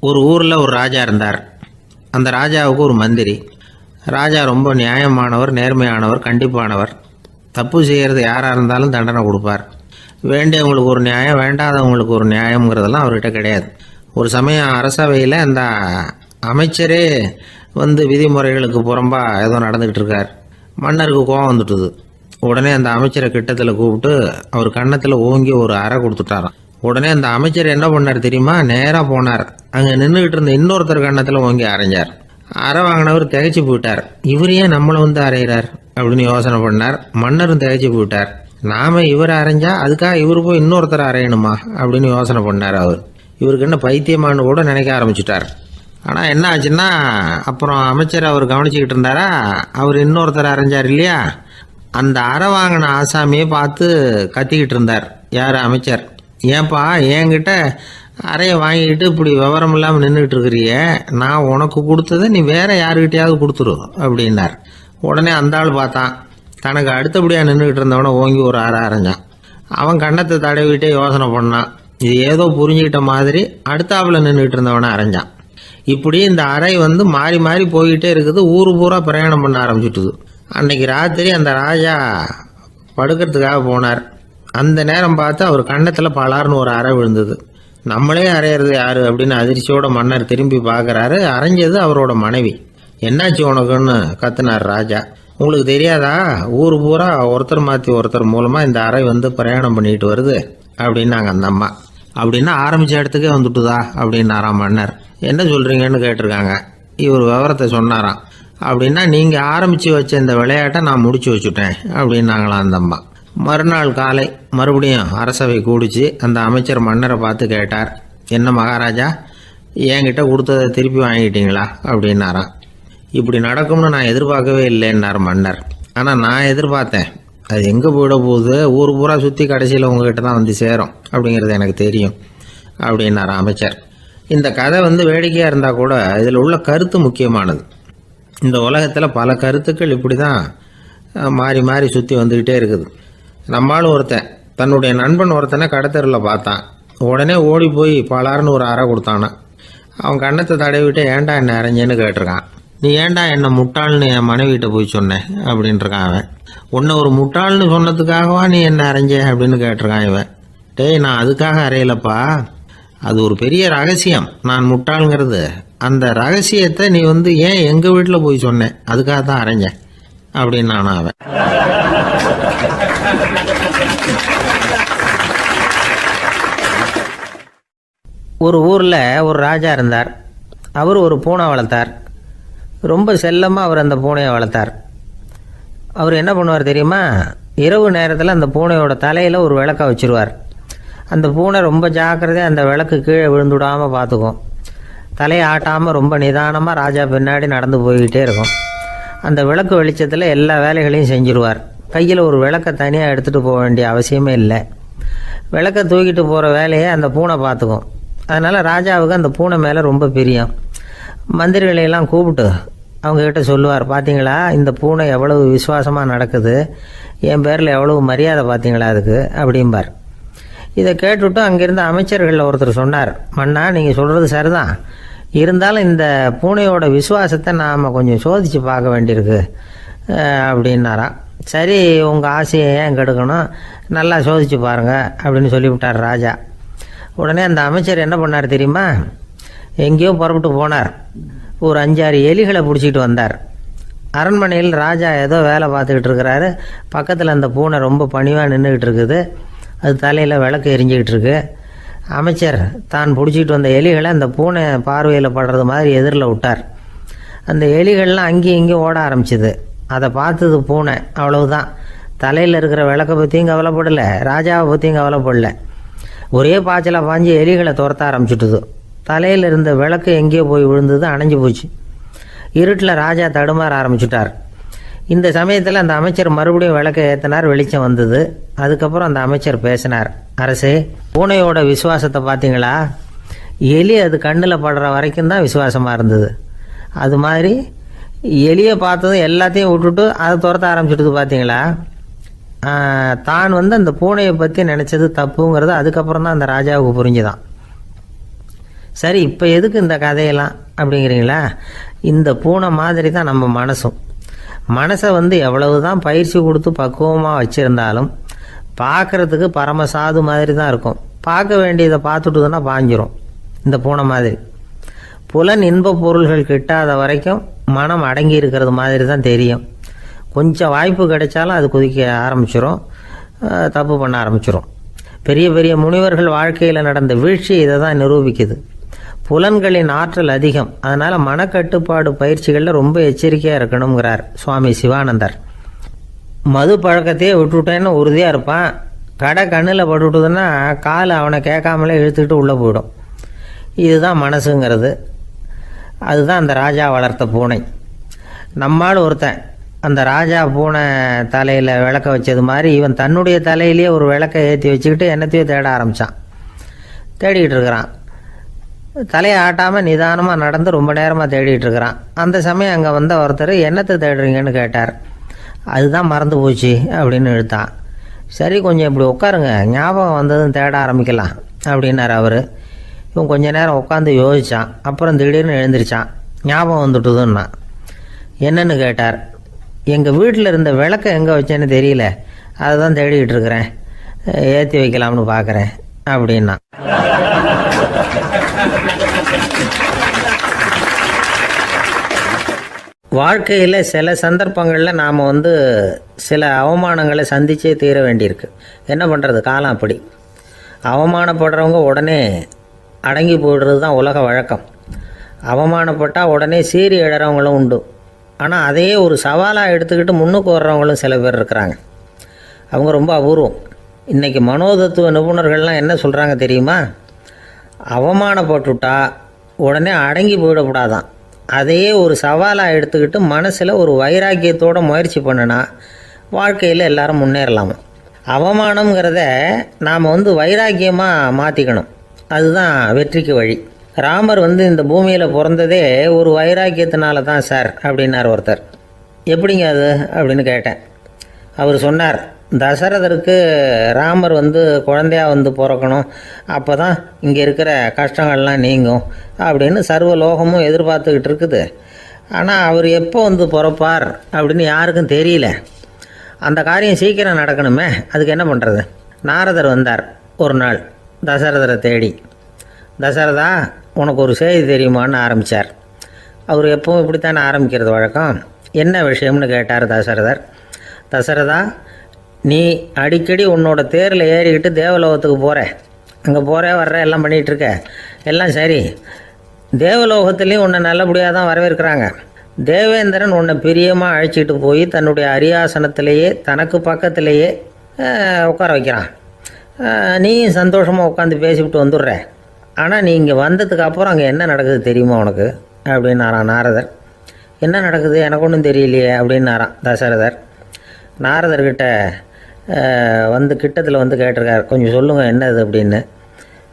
ஒரு ஊரில் ஒரு ராஜா இருந்தார். அந்த ராஜாவுக்கு ஒரு மந்திரி. ராஜா ரொம்ப நியாயமானவர், நேர்மையானவர், கண்டிப்பானவர். தப்பு செய்கிறது யாராக இருந்தாலும் தண்டனை கொடுப்பார். வேண்டியவங்களுக்கு ஒரு நியாயம், வேண்டாதவங்களுக்கு ஒரு நியாயங்கிறதெல்லாம் அவர்கிட்ட கிடையாது. ஒரு சமயம் அரசவையில் அந்த அமைச்சரே விதிமுறைகளுக்கு புறம்பா ஏதோ நடந்துக்கிட்டு இருக்கார். மன்னருக்கு கோபம் வந்துட்டுது. உடனே அந்த அமைச்சரை கிட்டத்தில் கூப்பிட்டு அவர் கன்னத்தில் ஓங்கி ஒரு அறை கொடுத்துட்டாராம். உடனே அந்த அமைச்சர் என்ன பண்ணார் தெரியுமா? நேராக போனார். அங்கே நின்றுக்கிட்டு இருந்த இன்னொருத்தர் கன்னத்தில் ஓங்கி அரைஞ்சார். அறை வாங்கினவர் திகைச்சு போயிட்டார். இவர் ஏன் நம்மளை அரைகிறார் அப்படின்னு யோசனை பண்ணார். மன்னரும் திகைச்சு போயிட்டார். நாம இவர் அரைஞ்சா அதுக்காக இவர் போய் இன்னொருத்தர் அரையணுமா அப்படின்னு யோசனை பண்ணார். இவருக்கு என்ன பைத்தியமானு கூட நினைக்க ஆரம்பிச்சுட்டார். ஆனால் என்ன ஆச்சுன்னா, அப்புறம் அமைச்சர் அவர் கவனிச்சுக்கிட்டு இருந்தாரா, அவர் இன்னொருத்தர் அரைஞ்சார் இல்லையா, அந்த அறை வாங்கின ஆசாமியை பார்த்து கத்திக்கிட்டு இருந்தார். யார்? அமைச்சர். ஏன்பா என்கிட்ட அறையை வாங்கிக்கிட்டு இப்படி விவரம் இல்லாமல் நின்றுக்கிட்டு இருக்கிறிய, நான் உனக்கு கொடுத்ததை நீ வேற யாருக்கிட்டையாவது கொடுத்துரு அப்படின்னார். உடனே அந்த ஆள் பார்த்தான். தனக்கு அடுத்தபடியாக நின்றுக்கிட்டு இருந்தவனை ஓங்கி ஒரு அறை அரைஞ்சான். அவன் கன்னத்தை தடவிட்டே யோசனை பண்ணான். இது ஏதோ புரிஞ்சுக்கிட்ட மாதிரி அடுத்தாப்புல நின்றுக்கிட்டு இருந்தவனை அரைஞ்சான். இப்படி இந்த அறை மாறி மாறி போய்கிட்டே இருக்குது. ஊரு பூரா பிரயாணம் பண்ண ஆரம்பிச்சுட்டுது. அன்னைக்கு ராத்திரி அந்த ராஜா படுக்கிறதுக்காக போனார். அந்த நேரம் பார்த்து அவர் கன்னத்தில் பலார்னு ஒரு அறை விழுந்தது. நம்மளே அரையிறது யாரு அப்படின்னு அதிர்ச்சியோட மன்னர் திரும்பி பார்க்குறாரு. அரைஞ்சது அவரோட மனைவி. என்னாச்சு உனக்குன்னு கத்துனார் ராஜா. உங்களுக்கு தெரியாதா, ஊர் பூரா ஒருத்தர் மாற்றி ஒருத்தர் மூலமாக இந்த அறை பிரயாணம் பண்ணிட்டு வருது அப்படின்னாங்க அந்த அம்மா. அப்படின்னா ஆரம்பித்த இடத்துக்கே வந்துட்டுதா அப்படின்னாராம் மன்னர். என்ன சொல்கிறீங்கன்னு கேட்டிருக்காங்க. இவர் விவரத்தை சொன்னாராம். அப்படின்னா நீங்கள் ஆரம்பித்து வச்ச இந்த விளையாட்டை நான் முடிச்சு வச்சுட்டேன் அப்படின்னாங்களாம் அந்த அம்மா. மறுநாள் காலை மறுபடியும் அரசவை கூடிச்சு. அந்த அமைச்சர் மன்னரை பார்த்து கேட்டார், என்ன மகாராஜா, என்கிட்ட கொடுத்ததை திருப்பி வாங்கிட்டீங்களா அப்படின்னாராம். இப்படி நடக்கும்னு நான் எதிர்பார்க்கவே இல்லைன்னார் மன்னர். ஆனால் நான் எதிர்பார்த்தேன். அது எங்கே போயிட போகுது, ஊர் பூரா சுற்றி கடைசியில் உங்ககிட்ட தான் சேரும் அப்படிங்கிறது எனக்கு தெரியும் அப்படின்னார் அமைச்சர். இந்த கதை வேடிக்கையாக இருந்தால் கூட இதில் உள்ள கருத்து முக்கியமானது. இந்த உலகத்தில் பல கருத்துக்கள் இப்படி தான் மாறி மாறி சுற்றி வந்துக்கிட்டே இருக்குது. நம்மளும் ஒருத்தன் தன்னுடைய நண்பன் ஒருத்தனை கடத்தரில் பார்த்தான். உடனே ஓடி போய் பலார்னு ஒரு அறை கொடுத்தானான். அவன் கன்னத்தை தடவிட்டு ஏன்டா என்ன அரைஞ்சேன்னு கேட்டிருக்கான். நீ ஏன்டா என்ன முட்டாள்னு என் மனைவிட்ட போய் சொன்னேன் அப்படின்ட்டுருக்கான் அவன். உன்னை ஒரு முட்டாள்னு சொன்னதுக்காகவா நீ என்ன அரைஞ்ச அப்படின்னு கேட்டிருக்கான் இவன். டேய், நான் அதுக்காக அறையலப்பா, அது ஒரு பெரிய ரகசியம். நான் முட்டாளுங்கிறது அந்த ரகசியத்தை நீ ஏன் எங்கள் வீட்டில் போய் சொன்னேன், அதுக்காக தான் அரைஞ்சேன் அப்படின்னு நான் அவன். ஒரு ஊரில் ஒரு ராஜா இருந்தார். அவர் ஒரு பூனை வளர்த்தார். ரொம்ப செல்லமாக அவர் அந்த பூனையை வளர்த்தார். அவர் என்ன பண்ணுவார் தெரியுமா? இரவு நேரத்தில் அந்த பூனையோட தலையில் ஒரு விளக்கை வச்சுருவார். அந்த பூனை ரொம்ப ஜாக்கிரதையாக அந்த விளக்கு கீழே விழுந்துடாமல் பார்த்துக்கும். தலையை ஆட்டாமல் ரொம்ப நிதானமாக ராஜா பின்னாடி நடந்து போய்கிட்டே இருக்கும். அந்த விளக்கு வெளிச்சத்தில் எல்லா வேலைகளையும் செஞ்சுருவார். கையில் ஒரு விளக்கை தனியாக எடுத்துகிட்டு போக வேண்டிய அவசியமே இல்லை. விளக்கை தூக்கிட்டு போகிற வேலையை அந்த பூனை பார்த்துக்கும். அதனால் ராஜாவுக்கு அந்த பூனை மேலே ரொம்ப பிரியம். மந்திரிகளையெல்லாம் கூப்பிட்டு அவங்கக்கிட்ட சொல்லுவார், பார்த்தீங்களா இந்த பூனை எவ்வளவு விசுவாசமாக நடக்குது, என் பேரில் எவ்வளவு மரியாதை பார்த்தீங்களா அதுக்கு அப்படிம்பார். இதை கேட்டுவிட்டு அங்கிருந்த அமைச்சர்களில் ஒருத்தர் சொன்னார், மன்னா நீங்கள் சொல்கிறது சரிதான், இருந்தாலும் இந்த பூனையோட விசுவாசத்தை நாம் கொஞ்சம் சோதித்து பார்க்க வேண்டியிருக்கு அப்படின்னாராம். சரி, உங்கள் ஆசையை ஏன் கெடுக்கணும், நல்லா சோதித்து பாருங்கள் அப்படின்னு சொல்லிவிட்டார் ராஜா. உடனே அந்த அமைச்சர் என்ன பண்ணார் தெரியுமா? எங்கேயோ புறப்பட்டு போனார். ஒரு 5-6 எலிகளை பிடிச்சிட்டு வந்தார். அரண்மனையில் ராஜா ஏதோ வேலை பார்த்துக்கிட்டு இருக்கிறாரு. பக்கத்தில் அந்த பூனை ரொம்ப பணிவாக நின்றுக்கிட்டு இருக்குது. அது தலையில் விளக்கு எரிஞ்சிக்கிட்டு இருக்கு. அமைச்சர் தான் பிடிச்சிட்டு வந்த எலிகளை அந்த பூனை பார்வையில் படுறது மாதிரி எதிரில் விட்டார். அந்த எலிகள்லாம் அங்கேயும் இங்கேயும் ஓட ஆரம்பிச்சிது. அதை பார்த்தது பூனை, அவ்வளவுதான். தலையில் இருக்கிற விளக்கை பற்றியும் கவலைப்படலை, ராஜாவை பற்றியும் கவலைப்படலை. ஒரே பாய்ச்சலாக பாஞ்சு எலிகளை துரத்த ஆரம்பிச்சுட்டுது. தலையில் இருந்த விளக்கு எங்கேயோ போய் விழுந்தது, அணைஞ்சு போச்சு. இருட்டில் ராஜா தடுமாற ஆரம்பிச்சுட்டார். இந்த சமயத்தில் அந்த அமைச்சர் மறுபடியும் விளக்கை ஏற்றினார். வெளிச்சம் வந்தது. அதுக்கப்புறம் அந்த அமைச்சர் பேசினார், அரசே, பூனையோட விசுவாசத்தை பார்த்தீங்களா? எலி அது கண்ணில் படுற வரைக்கும் தான் விசுவாசமாக இருந்தது. அது மாதிரி எலியை பார்த்ததும் எல்லாத்தையும் விட்டுட்டு அதை துரத்த ஆரம்பிச்சுட்டு பார்த்தீங்களா? தான் அந்த பூனையை பற்றி நினச்சது தப்புங்கிறது அதுக்கப்புறம் தான் அந்த ராஜாவுக்கு புரிஞ்சுதான். சரி, இப்போ எதுக்கு இந்த கதையெல்லாம் அப்படிங்கிறீங்களா? இந்த பூனை மாதிரி தான் நம்ம மனசும். மனசை எவ்வளவு தான் பயிற்சி கொடுத்து பக்குவமாக வச்சுருந்தாலும் பார்க்குறதுக்கு பரமசாது மாதிரி தான் இருக்கும். பார்க்க வேண்டியதை பார்த்துட்டுதுன்னா பாஞ்சிரும். இந்த பூனை மாதிரி புலன் இன்ப பொருள்கள் கிட்டாத வரைக்கும் மனம் அடங்கி இருக்கிறது மாதிரி தான் தெரியும். கொஞ்சம் வாய்ப்பு கிடைச்சாலும் அது குதிக்க ஆரம்பிச்சிடும், தப்பு பண்ண ஆரம்பிச்சிடும். பெரிய பெரிய முனிவர்கள் வாழ்க்கையில் நடந்த வீழ்ச்சி இதை தான் நிரூபிக்குது. புலன்களின் ஆற்றல் அதிகம், அதனால் மனக்கட்டுப்பாடு பயிற்சிகளில் ரொம்ப எச்சரிக்கையாக இருக்கணுங்கிறார் சுவாமி சிவானந்தர். மது பழக்கத்தையே விட்டுவிட்டேன்னு உறுதியாக இருப்பான். கடை கண்ணில் பட்டுவிட்டதுன்னா கால் அவனை கேட்காமலே இழுத்துக்கிட்டு உள்ளே போயிடும். இதுதான் மனசுங்கிறது. அதுதான் அந்த ராஜா வளர்த்த பூனை. நம்மால் ஒருத்தன் அந்த ராஜா பூனை தலையில் விளக்க வச்சது மாதிரி இவன் தன்னுடைய தலையிலேயே ஒரு விளக்கை ஏற்றி வச்சுக்கிட்டு என்னத்தையோ தேட ஆரம்பித்தான். தேடிக்கிட்டு இருக்கிறான். தலையை ஆட்டாமல் நிதானமாக நடந்து ரொம்ப நேரமாக தேடிட்டு இருக்கிறான். அந்த சமயம் அங்கே வந்த ஒருத்தர் என்னத்தை தேடுறீங்கன்னு கேட்டார். அதுதான் மறந்து போச்சு அப்படின்னு இழுத்தான். சரி, கொஞ்சம் இப்படி உட்காருங்க, ஞாபகம் வந்ததும் தேட ஆரம்பிக்கலாம் அப்படின்னார் அவர். இவன் கொஞ்ச நேரம் உட்காந்து யோசித்தான். அப்புறம் திடீர்னு எழுந்திரிச்சான். ஞாபகம் வந்துட்டுதுன்னா. என்னன்னு கேட்டார். எங்கள் வீட்டில் இருந்த விளக்கை எங்கே வச்சேன்னு தெரியல, அதை தான் தேடிக்கிட்டு இருக்கிறேன், ஏற்றி வைக்கலாம்னு பார்க்குறேன் அப்படின்னா. வாழ்க்கையில் சில சந்தர்ப்பங்களில் நாம் சில அவமானங்களை சந்திச்சே தீர வேண்டியிருக்கு. என்ன பண்ணுறது, காலம் அப்படி. அவமானப்படுறவங்க உடனே அடங்கி போய்டுறது தான் உலக வழக்கம். அவமானப்பட்டால் உடனே சீறி எழறவங்களும் உண்டு. ஆனால் அதையே ஒரு சவாலாக எடுத்துக்கிட்டு முன்னுக்கு வர்றவங்களும் சில பேர் இருக்கிறாங்க. அவங்க ரொம்ப அபூர்வம். இன்றைக்கி மனோதத்துவ நிபுணர்கள்லாம் என்ன சொல்கிறாங்க தெரியுமா? அவமானப்பட்டுட்டா உடனே அடங்கி போயிடக்கூடாதான். அதையே ஒரு சவாலாக எடுத்துக்கிட்டு மனசில் ஒரு வைராக்கியத்தோடு முயற்சி பண்ணினா வாழ்க்கையில் எல்லாரும் முன்னேறலாமா. அவமானங்கிறத நாம் வைராக்கியமாக மாற்றிக்கணும். அதுதான் வெற்றிக்கு வழி. ராமர் இந்த பூமியில் பிறந்ததே ஒரு வைராக்கியத்தினால தான் சார் அப்படின்னார் ஒருத்தர். எப்படிங்க அது அப்படின்னு கேட்டேன். அவர் சொன்னார், தசரதருக்கு ராமர் குழந்தையாக பிறக்கணும், அப்போ தான் இங்கே இருக்கிற கஷ்டங்கள்லாம் நீங்கும் அப்படின்னு சர்வ லோகமும் எதிர்பார்த்துக்கிட்டு இருக்குது. ஆனால் அவர் எப்போ பிறப்பார் அப்படின்னு யாருக்கும் தெரியல. அந்த காரியம் சீக்கிரம் நடக்கணுமே, அதுக்கு என்ன பண்ணுறது? நாரதர் வந்தார் ஒரு நாள் தசரதரை தேடி. தசரதா, உனக்கு ஒரு செய்தி தெரியுமான்னு ஆரம்பித்தார். அவர் எப்பவும் இப்படித்தானே ஆரம்பிக்கிறது வழக்கம். என்ன விஷயம்னு கேட்டார் தசரதர். தசரதா, நீ அடிக்கடி உன்னோட தேரில் ஏறிக்கிட்டு தேவலோகத்துக்கு போகிற, அங்கே போகிற வர்ற எல்லாம் பண்ணிகிட்ருக்க, எல்லாம் சரி. தேவலோகத்துலேயும் உன்னை நல்லபடியாக தான் வரவேற்கிறாங்க. தேவேந்திரன் உன்னை பிரியமாக அழைச்சிட்டு போய் தன்னுடைய அரியாசனத்திலேயே தனக்கு பக்கத்திலேயே உட்கார வைக்கிறான். நீயும் சந்தோஷமாக உட்காந்து பேசிவிட்டு வந்துடுற. ஆனால் நீ இங்கே வந்ததுக்கு அப்புறம் அங்கே என்ன நடக்குது தெரியுமா உனக்கு அப்படின்னாரான் நாரதர். என்ன நடக்குது எனக்கு ஒன்றும் தெரியலையே அப்படின்னாரான் தசரதர். நாரதர்கிட்ட கிட்டத்தில் கேட்டிருக்கார், கொஞ்சம் சொல்லுங்கள் என்னது அப்படின்னு.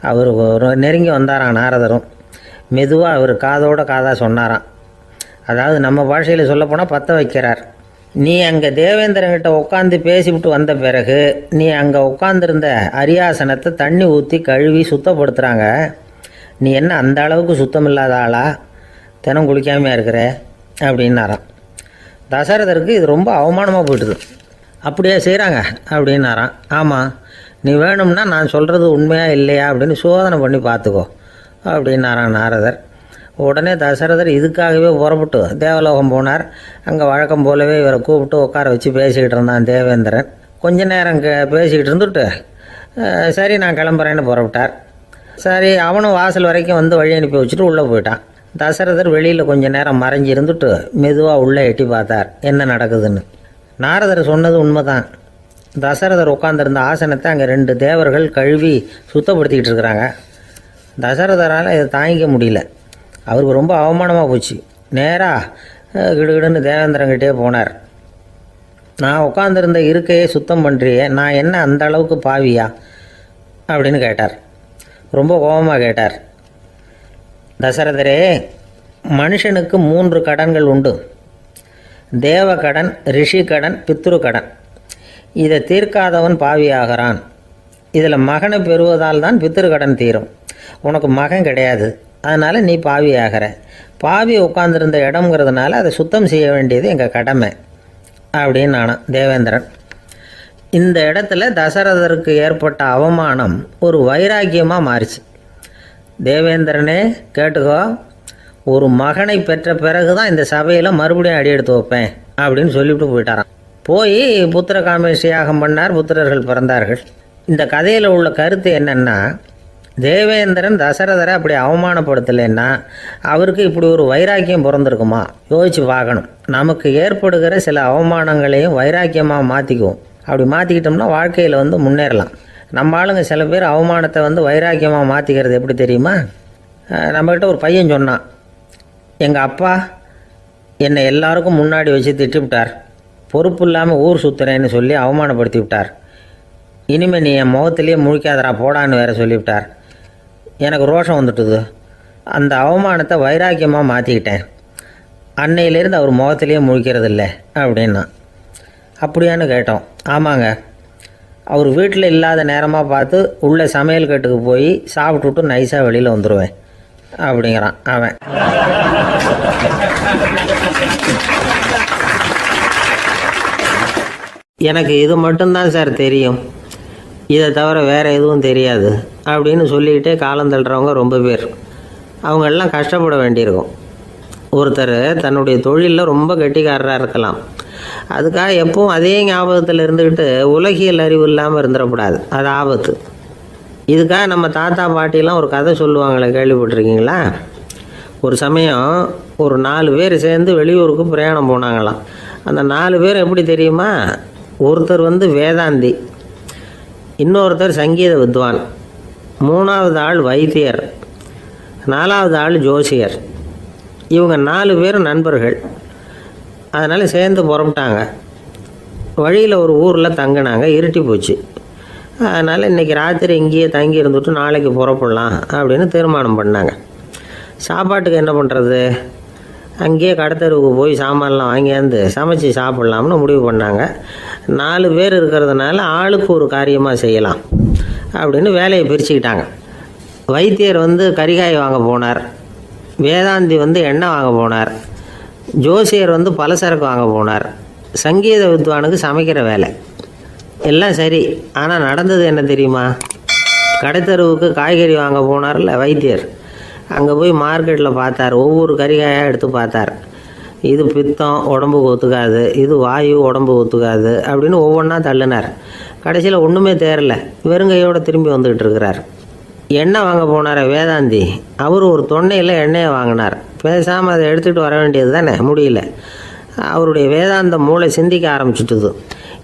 அவர் நெருங்கி வந்தாரான் நாரதரும். மெதுவாக அவர் காதோட காதாக சொன்னாராம். அதாவது நம்ம பாஷையில் சொல்லப்போனால் பற்ற வைக்கிறார். நீ அங்கே தேவேந்திரன்கிட்ட உட்காந்து பேசிவிட்டு வந்த பிறகு நீ அங்கே உட்காந்துருந்த அரியாசனத்தை தண்ணி ஊற்றி கழுவி சுத்தப்படுத்துகிறாங்க. நீ என்ன அந்த அளவுக்கு சுத்தம் இல்லாத ஆளா, தினம் குளிக்காமையாக இருக்கிற அப்படின்னாராம். தசரதருக்கு இது ரொம்ப அவமானமாக போயிட்டுது. அப்படியே செய்கிறாங்க அப்படின்னாராம். ஆமாம், நீ வேணும்னா நான் சொல்கிறது உண்மையாக இல்லையா அப்படின்னு சோதனை பண்ணி பார்த்துக்கோ அப்படின்னாரான் நாரதர். உடனே தசரதர் இதுக்காகவே புறப்பட்டு தேவலோகம் போனார். அங்கே வழக்கம் போலவே இவரை கூப்பிட்டு உட்கார வச்சு பேசிக்கிட்டு இருந்தான் தேவேந்திரன். கொஞ்ச நேரம் பேசிக்கிட்டு இருந்துட்டு சரி நான் கிளம்புறேன்னு புறப்பட்டார். சரி, அவனும் வாசல் வரைக்கும் வழி அனுப்பி வச்சுட்டு உள்ளே போயிட்டான். தசரதர் வெளியில் கொஞ்ச நேரம் மறைஞ்சி இருந்துட்டு மெதுவாக உள்ளே எட்டி பார்த்தார் என்ன நடக்குதுன்னு. நாரதர் சொன்னது உண்மைதான். தசரதர் உட்காந்துருந்த ஆசனத்தை அங்கே 2 தேவர்கள் கழுவி சுத்தப்படுத்திக்கிட்டு இருக்கிறாங்க. தசரதரால் இதை தாங்கிக்க முடியல. அவருக்கு ரொம்ப அவமானமாக போச்சு. நேராக கிடுகிடுன்னு தேவேந்திரங்கிட்டே போனார். நான் உட்காந்துருந்த இருக்கையே சுத்தம் பண்ணுறியே, நான் என்ன அந்த அளவுக்கு பாவியா அப்படின்னு கேட்டார். ரொம்ப கோபமாக கேட்டார். தசரதரே, மனுஷனுக்கு 3 கடன்கள் உண்டு. தேவ கடன், ரிஷி கடன், பித்ரு கடன். இதை தீர்க்காதவன் பாவியாகிறான். இதில் மகனை பெறுவதால் தான் பித்ரு கடன் தீரும். உனக்கு மகன் கிடையாது, அதனால் நீ பாவி ஆகிற. பாவி உட்காந்துருந்த இடம்ங்கிறதுனால அதை சுத்தம் செய்ய வேண்டியது எங்கள் கடமை அப்படின்னு நானும் தேவேந்திரன். இந்த இடத்துல தசரதருக்கு ஏற்பட்ட அவமானம் ஒரு வைராக்கியமாக மாறிச்சு. தேவேந்திரனே கேட்டுக்கோ, ஒரு மகனை பெற்ற பிறகு தான் இந்த சபையில் மறுபடியும் அடி எடுத்து வைப்பேன் அப்படின்னு சொல்லிவிட்டு போயிட்டாராம். போய் புத்திர காமேஷ் யாகம் பண்ணார், புத்திரர்கள் பிறந்தார்கள். இந்த கதையில் உள்ள கருத்து என்னென்னா, தேவேந்திரன் தசரதரை அப்படி அவமானப்படுத்தலைன்னா அவருக்கு இப்படி ஒரு வைராக்கியம் பிறந்திருக்குமா? யோசிச்சு பார்க்கணும். நமக்கு ஏற்படுகிற சில அவமானங்களையும் வைராக்கியமாக மாற்றிக்குவோம். அப்படி மாற்றிக்கிட்டோம்னா வாழ்க்கையில் முன்னேறலாம். நம்ம ஆளுங்க சில பேர் அவமானத்தை வைராக்கியமாக மாற்றிக்கிறது எப்படி தெரியுமா? நம்மக்கிட்ட ஒரு பையன் சொன்னான், எங்கள் அப்பா என்னை எல்லாருக்கும் முன்னாடி வச்சு திட்டிவிட்டார், பொறுப்பு இல்லாமல் ஊர் சுற்றுறேன்னு சொல்லி அவமானப்படுத்தி விட்டார். இனிமேல் நீ என் முகத்திலேயே முழிக்காதரா போடான்னு வேற சொல்லிவிட்டார். எனக்கு ரோஷம் வந்துட்டுது. அந்த அவமானத்தை வைராக்கியமாக மாற்றிக்கிட்டேன். அன்னையிலேருந்து அவர் முகத்திலேயே முழிக்கிறது இல்லை அப்படின்னா. அப்படியான்னு கேட்டோம். ஆமாங்க, அவர் வீட்டில் இல்லாத நேரமாக பார்த்து உள்ளே சமையல் கட்டுக்கு போய் சாப்பிட்டுட்டு நைஸாக வெளியில் வந்துடுவேன் அப்படிங்கிறான் அவன். எனக்கு இது மட்டும்தான் சார் தெரியும், இதை தவிர வேறு எதுவும் தெரியாது அப்படின்னு சொல்லிக்கிட்டே காலம் தள்ளுறவங்க ரொம்ப பேர். அவங்கெல்லாம் கஷ்டப்பட வேண்டியிருக்கும். ஒருத்தர் தன்னுடைய தொழிலில் ரொம்ப கெட்டிக்காரராக இருக்கலாம். அதுக்காக எப்பவும் அதே ஞாபகத்தில் இருந்துக்கிட்டு உலகியல் அறிவு இல்லாமல் இருந்துடக்கூடாது. அது ஆபத்து. இதுக்காக நம்ம தாத்தா பாட்டிலாம் ஒரு கதை சொல்லுவாங்களே, கேள்விப்பட்டிருக்கீங்களா? ஒரு சமயம் ஒரு 4 பேர் சேர்ந்து வெளியூருக்கு பிரயாணம் போனாங்களாம். அந்த 4 பேர் எப்படி தெரியுமா? ஒருத்தர் வேதாந்தி, இன்னொருத்தர் சங்கீத வித்வான், 3வது ஆள் வைத்தியர், 4வது ஆள் ஜோசியர். இவங்க 4 பேரும் நண்பர்கள். அதனால் சேர்ந்து புறப்பட்டாங்க. வழியில் ஒரு ஊரில் தங்கினாங்க. இருட்டி போச்சு. அதனால் இன்றைக்கி ராத்திரி இங்கேயே தங்கி இருந்துட்டு நாளைக்கு புறப்படலாம் அப்படின்னு தீர்மானம் பண்ணாங்க. சாப்பாட்டுக்கு என்ன பண்ணுறது? அங்கேயே கடத்தெருவுக்கு போய் சாமான்லாம் வாங்கியாந்து சமைச்சி சாப்பிட்லாம்னு முடிவு பண்ணாங்க. 4 பேர் இருக்கிறதுனால ஆளுக்கு ஒரு காரியமாக செய்யலாம் அப்படின்னு வேலையை பிரிச்சுக்கிட்டாங்க. வைத்தியர் கறிகாய் வாங்க போனார், வேதாந்தி எண்ணெய் வாங்க போனார், ஜோசியர் பலசரக்கு வாங்க போனார், சங்கீத வித்வானுக்கு சமைக்கிற வேலை. எல்லாம் சரி. ஆனால் நடந்தது என்ன தெரியுமா? கடைத்தெருவுக்கு காய்கறி வாங்க போனார்ல வைத்தியர், அங்கே போய் மார்க்கெட்டில் பார்த்தார். ஒவ்வொரு கறிகாயாக எடுத்து பார்த்தார். இது பித்தம், உடம்புக்கு ஒத்துக்காது, இது வாயு, உடம்பு ஒத்துக்காது அப்படின்னு ஒவ்வொன்றா தள்ளினார். கடைசியில் ஒன்றுமே தேரல, வெறுங்கையோடு திரும்பி வந்துக்கிட்டு இருக்கிறார். எண்ணெய் வாங்க போனார் வேதாந்தி, அவர் ஒரு தொன்னையில் எண்ணெயை வாங்கினார். பேசாமல் அதை எடுத்துகிட்டு வர வேண்டியது தானே, முடியல. அவருடைய வேதாந்த மூளை சிந்திக்க ஆரம்பிச்சுட்டுது.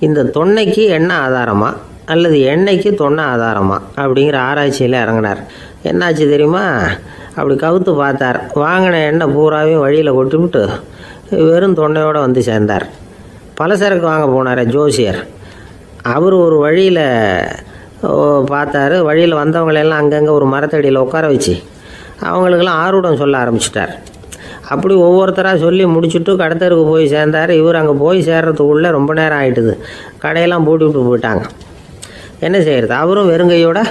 இந்த தொன்னைக்கு எண்ணெய் ஆதாரமா அல்லது எண்ணெய்க்கு தொன்னை ஆதாரமா அப்படிங்கிற ஆராய்ச்சியில் இறங்கினார். என்னாச்சு தெரியுமா? அப்படி கவுத்து பார்த்தார். வாங்கின எண்ணெய் பூராவையும் வழியில் கொட்டிவிட்டு வெறும் தொன்னையோடு சேர்ந்தார். பலசரக்கு வாங்க போனார் ஜோசியர், அவர் ஒரு வழியில் பார்த்தாரு. வழியில் வந்தவங்களெல்லாம் அங்கங்கே ஒரு மரத்தடியில் உட்கார வச்சு அவங்களுக்கெல்லாம் ஆர்வம் சொல்ல ஆரம்பிச்சிட்டார். அப்படி ஒவ்வொருத்தராக சொல்லி முடிச்சுட்டு கடத்தருக்கு போய் சேர்ந்தார். இவர் அங்கே போய் சேர்றதுக்குள்ளே ரொம்ப நேரம் ஆகிட்டுது. கடையெல்லாம் பூட்டி விட்டு போயிட்டாங்க. என்ன செய்கிறது? அவரும் வெறுங்கையோடு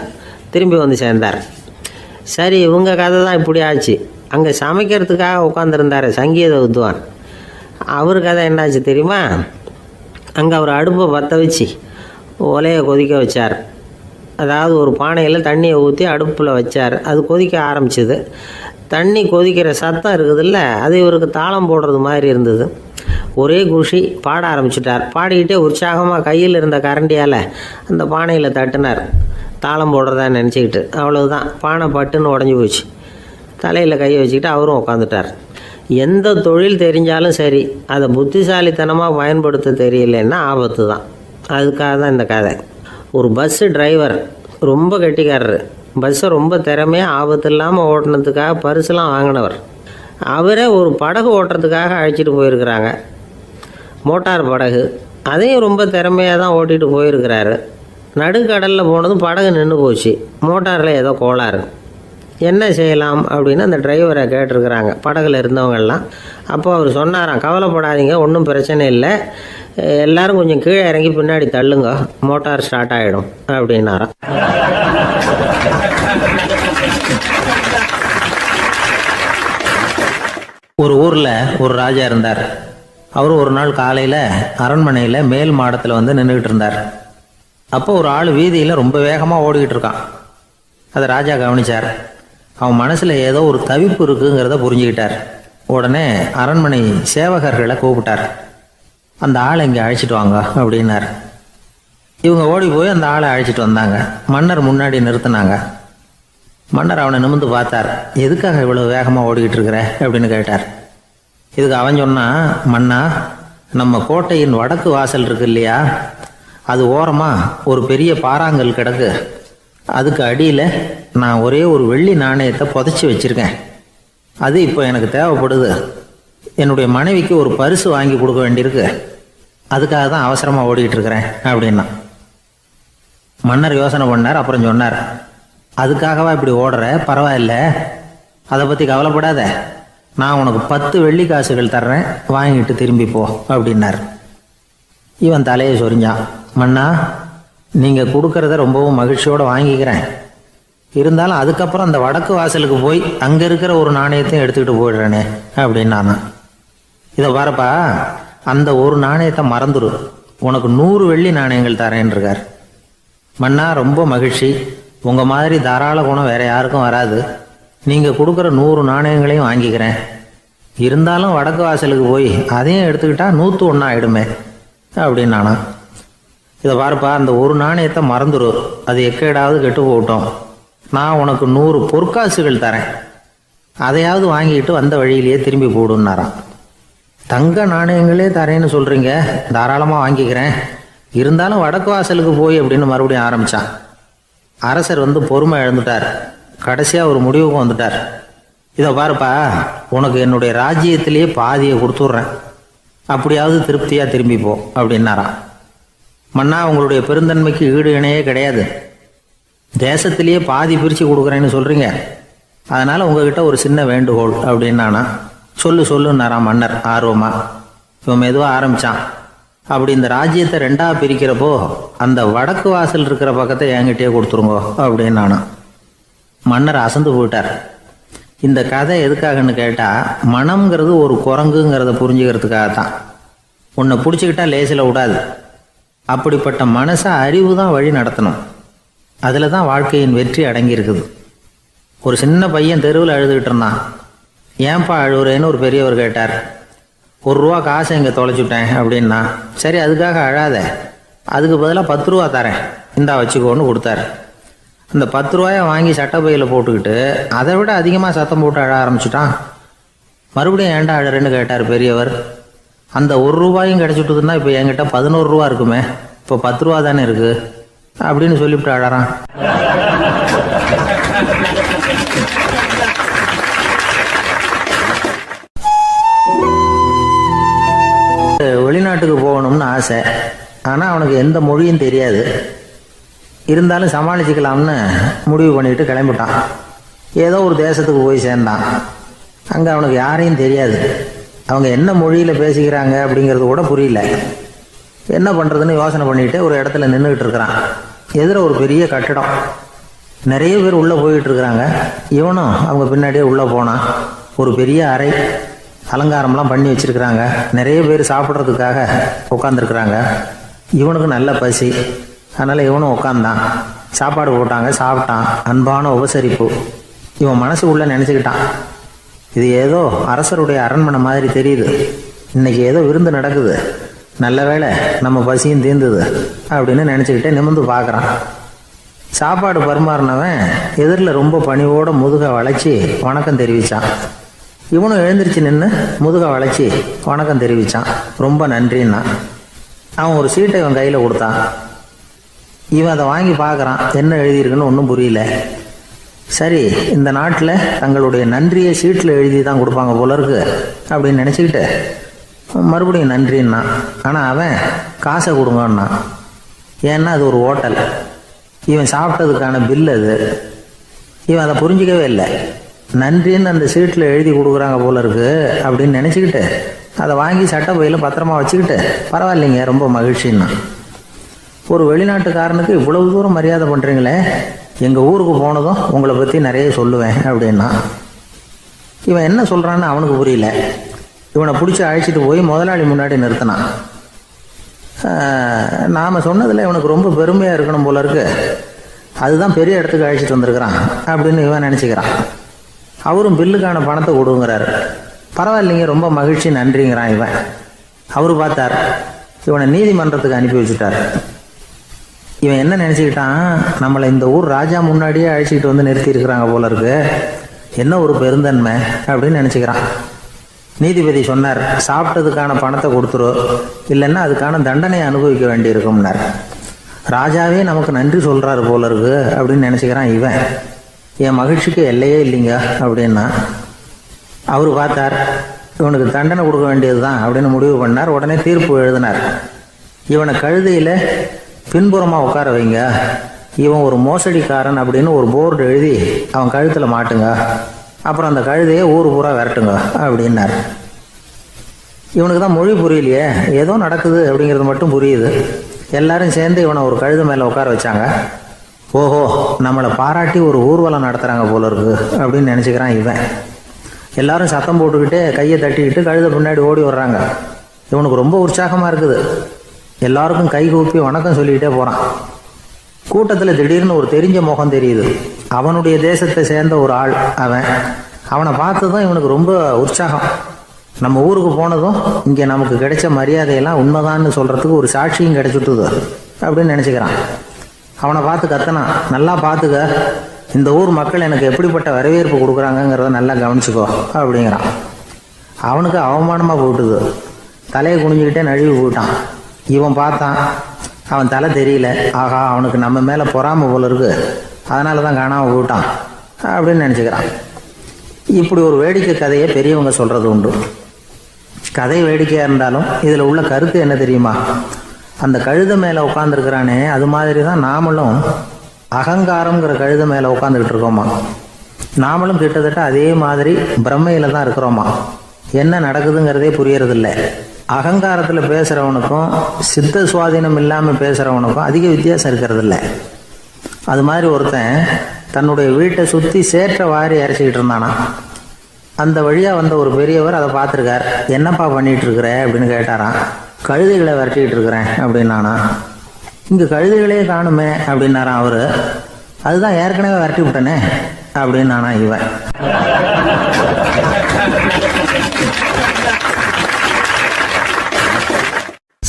திரும்பி சேர்ந்தார். சரி, இவங்க கதை தான் இப்படி ஆச்சு. அங்கே சமைக்கிறதுக்காக உட்காந்துருந்தார் சங்கீத வித்வான், அவர் கதை என்னாச்சு தெரியுமா? அங்கே அவர் அடுப்பை பற்ற வச்சு ஒலையை கொதிக்க வச்சார். அதாவது ஒரு பானையில் தண்ணியை ஊற்றி அடுப்பில் வச்சார். அது கொதிக்க ஆரம்பிச்சிது. தண்ணி கொதிக்கிற சத்தம் இருக்குதுல்ல, அது இவருக்கு தாளம் போடுறது மாதிரி இருந்தது. ஒரே குஷி, பாட ஆரம்பிச்சிட்டார். பாடிக்கிட்டே உற்சாகமாக கையில் இருந்த கரண்டியால் அந்த பானையில் தட்டினார், தாளம் போடுறதா நினச்சிக்கிட்டு. அவ்வளவுதான், பானை பட்டுன்னு உடஞ்சி போச்சு. தலையில் கையை வச்சுக்கிட்டு அவரும் உட்காந்துட்டார். எந்த தொழில் தெரிஞ்சாலும் சரி, அதை புத்திசாலித்தனமாக பயன்படுத்த தெரியலன்னா ஆபத்து தான். அதுக்காக தான் இந்த கதை. ஒரு பஸ்ஸு டிரைவர் ரொம்ப கெட்டிக்காரரு. பஸ்ஸை ரொம்ப திறமையாக ஆபத்து இல்லாமல் ஓட்டினதுக்காக பரிசுலாம் வாங்கினவர். அவரே ஒரு படகு ஓட்டுறதுக்காக அழைச்சிட்டு போயிருக்கிறாங்க, மோட்டார் படகு. அதையும் ரொம்ப திறமையாக தான் ஓட்டிகிட்டு போயிருக்கிறாரு. நடுக்கடலில் போனதும் படகு நின்று போச்சு. மோட்டாரில் ஏதோ கோளாறு. என்ன செய்யலாம் அப்படின்னு அந்த டிரைவரை கேட்டிருக்கிறாங்க படகுல இருந்தவங்கெல்லாம். அப்போ அவர் சொன்னாராம், கவலைப்படாதீங்க, ஒன்றும் பிரச்சனை இல்லை, எல்லாரும் கொஞ்சம் கீழே இறங்கி பின்னாடி தள்ளுங்க, மோட்டார் ஸ்டார்ட் ஆகிடும் அப்படின்னாராம். ஒரு ஊரில் ஒரு ராஜா இருந்தார். அவர் ஒரு நாள் காலையில் அரண்மனையில் மேல் மாடத்தில் வந்து நின்றுக்கிட்டு இருந்தார். அப்போ ஒரு ஆள் வீதியில் ரொம்ப வேகமாக ஓடிக்கிட்டு இருக்கான். அதை ராஜா கவனிச்சார். அவன் மனசில் ஏதோ ஒரு தவிப்பு இருக்குங்கிறத புரிஞ்சுக்கிட்டார். உடனே அரண்மனை சேவகர்களை கூப்பிட்டார். அந்த ஆளை இங்கே அழைச்சிட்டு வாங்க அப்படின்னார். இவங்க ஓடி போய் அந்த ஆளை அழைச்சிட்டு வந்தாங்க. மன்னர் முன்னாடி நிறுத்தினாங்க. மன்னர் அவனை நிமிர்ந்து பார்த்தார். எதுக்காக இவ்வளோ வேகமாக ஓடிக்கிட்டு இருக்கிற அப்படின்னு கேட்டார். இதுக்கு அவன் சொன்னான், மன்னா, நம்ம கோட்டையின் வடக்கு வாசல் இருக்கு இல்லையா, அது ஓரமாக ஒரு பெரிய பாறாங்கல் கிடக்கு. அதுக்கு அடியில் நான் ஒரே ஒரு வெள்ளி நாணயத்தை புதைச்சி வச்சுருக்கேன். அது இப்போ எனக்கு தேவைப்படுது. என்னுடைய மனைவிக்கு ஒரு பரிசு வாங்கி கொடுக்க வேண்டியிருக்கு. அதுக்காக தான் அவசரமாக ஓடிக்கிட்டு இருக்கிறேன் அப்படின்னா. மன்னர் யோசனை பண்ணார். அப்புறம் சொன்னார், அதுக்காகவா இப்படி ஓடுற? பரவாயில்ல, அதை பற்றி கவலைப்படாத. நான் உனக்கு 10 வெள்ளி காசுகள் தர்றேன், வாங்கிட்டு திரும்பி போ அப்படின்னார். இவன் தலையை சொரிஞ்சான். மன்னா, நீங்கள் கொடுக்கறத ரொம்பவும் மகிழ்ச்சியோடு வாங்கிக்கிறேன். இருந்தாலும் அதுக்கப்புறம் அந்த வடக்கு வாசலுக்கு போய் அங்கே இருக்கிற ஒரு நாணயத்தையும் எடுத்துக்கிட்டு போயிடுறேனே அப்படின்னு நான். இதை பாருப்பா, அந்த ஒரு நாணயத்தை மறந்துடு, உனக்கு 100 வெள்ளி நாணயங்கள் தரேன் இருக்கார். மன்னா, ரொம்ப மகிழ்ச்சி. உங்கள் மாதிரி தாராள குணம் வேற யாருக்கும் வராது. நீங்கள் கொடுக்குற 100 நாணயங்களையும் வாங்கிக்கிறேன். இருந்தாலும் வடக்கு வாசலுக்கு போய் அதையும் எடுத்துக்கிட்டா 101 ஆகிடுமே அப்படின்னு நானா. இதை பாருப்பா, அந்த ஒரு நாணயத்தை மறந்துடு, அது எக்கேடாவது கெட்டு போகட்டும். நான் உனக்கு 100 பொற்காசுகள் தரேன், அதையாவது வாங்கிட்டு வந்த வழியிலேயே திரும்பி போடுன்னாரான். தங்க நாணயங்களே தரேன்னு சொல்கிறீங்க, தாராளமாக வாங்கிக்கிறேன். இருந்தாலும் வடக்கு வாசலுக்கு போய் அப்படின்னு மறுபடியும் ஆரம்பித்தான். அரசர் வந்து பொறுமை இழந்துட்டார். கடைசியாக ஒரு முடிவுக்கு வந்துட்டார். இதை பாருப்பா, உனக்கு என்னுடைய ராஜ்யத்திலேயே பாதியை கொடுத்துட்றேன், அப்படியாவது திருப்தியாக திரும்பி போ அப்படின்னாராம். மன்னா, உங்களுடைய பெருந்தன்மைக்கு ஈடு இணையே கிடையாது. தேசத்திலேயே பாதி பிரித்து கொடுக்குறேன்னு சொல்கிறீங்க. அதனால் உங்ககிட்ட ஒரு சின்ன வேண்டுகோள் அப்படின்னானா. சொல்லுன்னாராம் மன்னர் ஆர்வமாக. இவன் மெதுவாக ஆரம்பித்தான். அப்படி இந்த ராஜ்யத்தை 2ஆக பிரிக்கிறப்போ அந்த வடக்கு வாசல் இருக்கிற பக்கத்தை என்கிட்டயே கொடுத்துருங்கோ அப்படின்னு நானும். மன்னர் அசந்து போயிட்டார். இந்த கதை எதுக்காகன்னு கேட்டால், மனம்ங்கிறது ஒரு குரங்குங்கிறத புரிஞ்சுக்கிறதுக்காகத்தான். உன்னை பிடிச்சிக்கிட்டா லேசில் விடாது. அப்படிப்பட்ட மனசை அறிவு தான் வழி நடத்தணும். அதில் தான் வாழ்க்கையின் வெற்றி அடங்கியிருக்குது. ஒரு சின்ன பையன் தெருவில் அழுதுகிட்டு இருந்தான். ஏன்பா அழுகுறேன்னு ஒரு பெரியவர் கேட்டார். 1 ரூபா காசை இங்கே தொலைச்சுட்டேன் அப்படின்னா. சரி, அதுக்காக அழாத, அதுக்கு பதிலாக 10 ரூபா தரேன், இந்தா வச்சுக்கோன்னு கொடுத்தாரு. அந்த 10 ரூபாயை வாங்கி சட்டப்பையில் போட்டுக்கிட்டு அதை விட அதிகமாக சத்தம் போட்டு அழ ஆரம்பிச்சுட்டான். மறுபடியும் ஏன்டா அழறேன்னு கேட்டார் பெரியவர். அந்த 1 ரூபாயும் கிடச்சிட்டுதுன்னா இப்போ என்கிட்ட 11 ரூபா இருக்குமே, இப்போ 10 ரூபா தானே இருக்குது அப்படின்னு சொல்லிவிட்டு அழறான். வெளிநாட்டுக்கு போகணும்னு ஆசை. ஆனால் அவனுக்கு எந்த மொழியும் தெரியாது. இருந்தாலும் சமாளிச்சுக்கலாம்னு முடிவு பண்ணிட்டு கிளம்பிட்டான். ஏதோ ஒரு தேசத்துக்கு போய் சேர்ந்தான். அங்கே அவனுக்கு யாரையும் தெரியாது. அவங்க என்ன மொழியில் பேசிக்கிறாங்க அப்படிங்கிறது கூட புரியல. என்ன பண்ணுறதுன்னு யோசனை பண்ணிட்டு ஒரு இடத்துல நின்றுக்கிட்டு இருக்கிறான். எதிர ஒரு பெரிய கட்டடம். நிறைய பேர் உள்ளே போயிட்டு இருக்கிறாங்க. இவனும் அவங்க பின்னாடியே உள்ளே போனான். ஒரு பெரிய அறை, அலங்காரம்லாம் பண்ணி வச்சிருக்கிறாங்க. நிறைய பேர் சாப்பிட்றதுக்காக உட்காந்துருக்குறாங்க. இவனுக்கு நல்ல பசி, அதனால் இவனும் உட்காந்தான். சாப்பாடு போட்டாங்க, சாப்பிட்டான். அன்பான உபசரிப்பு. இவன் மனசு உள்ள நினச்சிக்கிட்டான், இது ஏதோ அரசருடைய அரண்மனை மாதிரி தெரியுது, இன்னைக்கு ஏதோ விருந்து நடக்குது, நல்ல வேளை நம்ம பசியும் தீர்ந்தது அப்படின்னு நினச்சிக்கிட்டே நிமிர்ந்து பார்க்குறான். சாப்பாடு பரிமாறினவன் எதிரில் ரொம்ப பணிவோட முதுக வளைச்சி வணக்கம் தெரிவித்தான். இவனும் எழுந்திரிச்சு நின்று முதுக வளைச்சி வணக்கம் தெரிவித்தான். ரொம்ப நன்றின்னா. அவன் ஒரு சீட்டை இவன் கையில் கொடுத்தான். இவன் அதை வாங்கி பார்க்குறான். என்ன எழுதியிருக்குன்னு ஒன்றும் புரியல. சரி, இந்த நாட்டில் தங்களுடைய நன்றியை சீட்டில் எழுதி தான் கொடுப்பாங்க போல இருக்கு அப்படின்னு நினச்சிக்கிட்டு மறுபடியும் நன்றின்னா. ஆனால் அவன் காசை கொடுங்கன்னா. ஏன்னா அது ஒரு ஹோட்டல், இவன் சாப்பிட்டதுக்கான பில் அது. இவன் அதை புரிஞ்சிக்கவே இல்லை. நன்றின்னு அந்த சீட்டில் எழுதி கொடுக்குறாங்க போல இருக்கு அப்படின்னு நினச்சிக்கிட்டு அதை வாங்கி சட்டை பையில் பத்திரமா வச்சுக்கிட்டு, பரவாயில்லைங்க, ரொம்ப மகிழ்ச்சின்னா. ஒரு வெளிநாட்டுக்காரனுக்கு இவ்வளவு தூரம் மரியாதை பண்ணுறீங்களே, எங்கள் ஊருக்கு போனதும் உங்களை பற்றி நிறைய சொல்லுவேன் அப்படின்னா. இவன் என்ன சொல்கிறான்னு அவனுக்கு புரியல. இவனை பிடிச்சி அழைச்சிட்டு போய் முதலாளி முன்னாடி நிறுத்தினான். நாம் சொன்னதில் இவனுக்கு ரொம்ப பெருமையாக இருக்கணும் போல இருக்கு, அதுதான் பெரிய இடத்துக்கு அழைச்சிட்டு வந்திருக்கிறான் அப்படின்னு இவன் நினச்சிக்கிறான். அவரும் பில்லுக்கான பணத்தை கொடுங்கிறாரு. பரவாயில்லைங்க, ரொம்ப மகிழ்ச்சி, நன்றிங்கிறான் இவன். அவரு பார்த்தார், இவனை நீதிமன்றத்துக்கு அனுப்பி வச்சுட்டார். இவன் என்ன நினச்சிக்கிட்டான், நம்மளை இந்த ஊர் ராஜா முன்னாடியே அழைச்சிக்கிட்டு வந்து நிறுத்தி இருக்கிறாங்க போல இருக்கு, என்ன ஒரு பெருந்தன்மை அப்படின்னு நினச்சிக்கிறான். நீதிபதி சொன்னார், சாப்பிட்டதுக்கான பணத்தை கொடுத்துரு, இல்லைன்னா அதுக்கான தண்டனையை அனுபவிக்க வேண்டி இருக்கும்னார். ராஜாவே நமக்கு நன்றி சொல்கிறாரு போல இருக்கு அப்படின்னு நினச்சிக்கிறான் இவன். என் மகிழ்ச்சிக்கு எல்லையே இல்லைங்க அப்படின்னா. அவர் பார்த்தார், இவனுக்கு தண்டனை கொடுக்க வேண்டியது தான் அப்படின்னு முடிவு பண்ணார். உடனே தீர்ப்பு எழுதினார். இவனை கழுதையில் பின்புறமாக உட்கார வைங்க, இவன் ஒரு மோசடிக்காரன் அப்படின்னு ஒரு போர்டு எழுதி அவன் கழுத்தில் மாட்டுங்க, அப்புறம் அந்த கழுதையை ஊர் பூரா விரட்டுங்க அப்படின்னார். இவனுக்கு தான் மொழி புரியலையே, ஏதோ நடக்குது அப்படிங்கிறது மட்டும் புரியுது. எல்லாரும் சேர்ந்து இவனை ஒரு கழுதை மேலே உட்கார வச்சாங்க. ஓஹோ, நம்மளை பாராட்டி ஒரு ஊர்வலம் நடத்துகிறாங்க போல இருக்கு அப்படின்னு நினச்சிக்கிறான் இவன். எல்லாரும் சத்தம் போட்டுக்கிட்டு கையை தட்டிக்கிட்டு கழுதை பின்னாடி ஓடி வர்றாங்க. இவனுக்கு ரொம்ப உற்சாகமாக இருக்குது. எல்லாருக்கும் கை கூப்பி வணக்கம் சொல்லிக்கிட்டே போகிறான். கூட்டத்தில் திடீர்னு ஒரு தெரிஞ்ச முகம் தெரியுது. அவனுடைய தேசத்தை சேர்ந்த ஒரு ஆள் அவன். அவனை பார்த்ததும் இவனுக்கு ரொம்ப உற்சாகம். நம்ம ஊருக்கு போனதும் இங்கே நமக்கு கிடைச்ச மரியாதையெல்லாம் உண்மைதான்னு சொல்கிறதுக்கு ஒரு சாட்சியும் கிடைச்சிட்டுது அப்படின்னு நினச்சிக்கிறான். அவனை பார்த்து கத்தனான், நல்லா பார்த்துக்க, இந்த ஊர் மக்கள் எனக்கு எப்படிப்பட்ட வரவேற்பு கொடுக்குறாங்கங்கிறத நல்லா கவனிச்சுக்கோ அப்படிங்கிறான். அவனுக்கு அவமானமாக போட்டுது. தலையை குனிஞ்சிக்கிட்டே நழுவி போயிட்டான். இவன் பார்த்தான், அவன் தலை தெரியல. ஆகா, அவனுக்கு நம்ம மேலே பொறாமை போல இருக்கு, அதனால தான் காணாமல் போயிட்டான் அப்படின்னு நினச்சிக்கிறான். இப்படி ஒரு வேடிக்கை கதையை பெரியவங்க சொல்கிறது உண்டு. கதை வேடிக்கையாக இருந்தாலும் இதில் உள்ள கருத்து என்ன தெரியுமா? அந்த கழுதை மேலே உட்காந்துருக்கிறானே, அது மாதிரி தான் நாமளும் அகங்காரங்கிற கழுதை மேலே உட்காந்துக்கிட்டு இருக்கோமா. நாமளும் கிட்டத்தட்ட அதே மாதிரி பிரம்மையில் தான் இருக்கிறோமா. என்ன நடக்குதுங்கிறதே புரியறதில்லை. அகங்காரத்தில் பேசுகிறவனுக்கும் சித்த சுவாதீனம் இல்லாமல் பேசுகிறவனுக்கும் அதிக வித்தியாசம் இருக்கிறதில்ல. அது மாதிரி ஒருத்தன் தன்னுடைய வீட்டை சுற்றி சேற்றை வாரி இறைச்சிக்கிட்டு இருந்தானா. அந்த வழியாக வந்த ஒரு பெரியவர் அதை பார்த்துருக்கார். என்னப்பா பண்ணிகிட்டு இருக்கிற அப்படின்னு கேட்டாரான். கழுதைகளை விரட்டிக்கிட்டு இருக்கிறேன் அப்படின்னானா. இங்கே கழுதைகளே காணுமே அப்படின்னாரான் அவர். அதுதான் ஏற்கனவே விரட்டி விட்டனே அப்படின்னானா இவன்.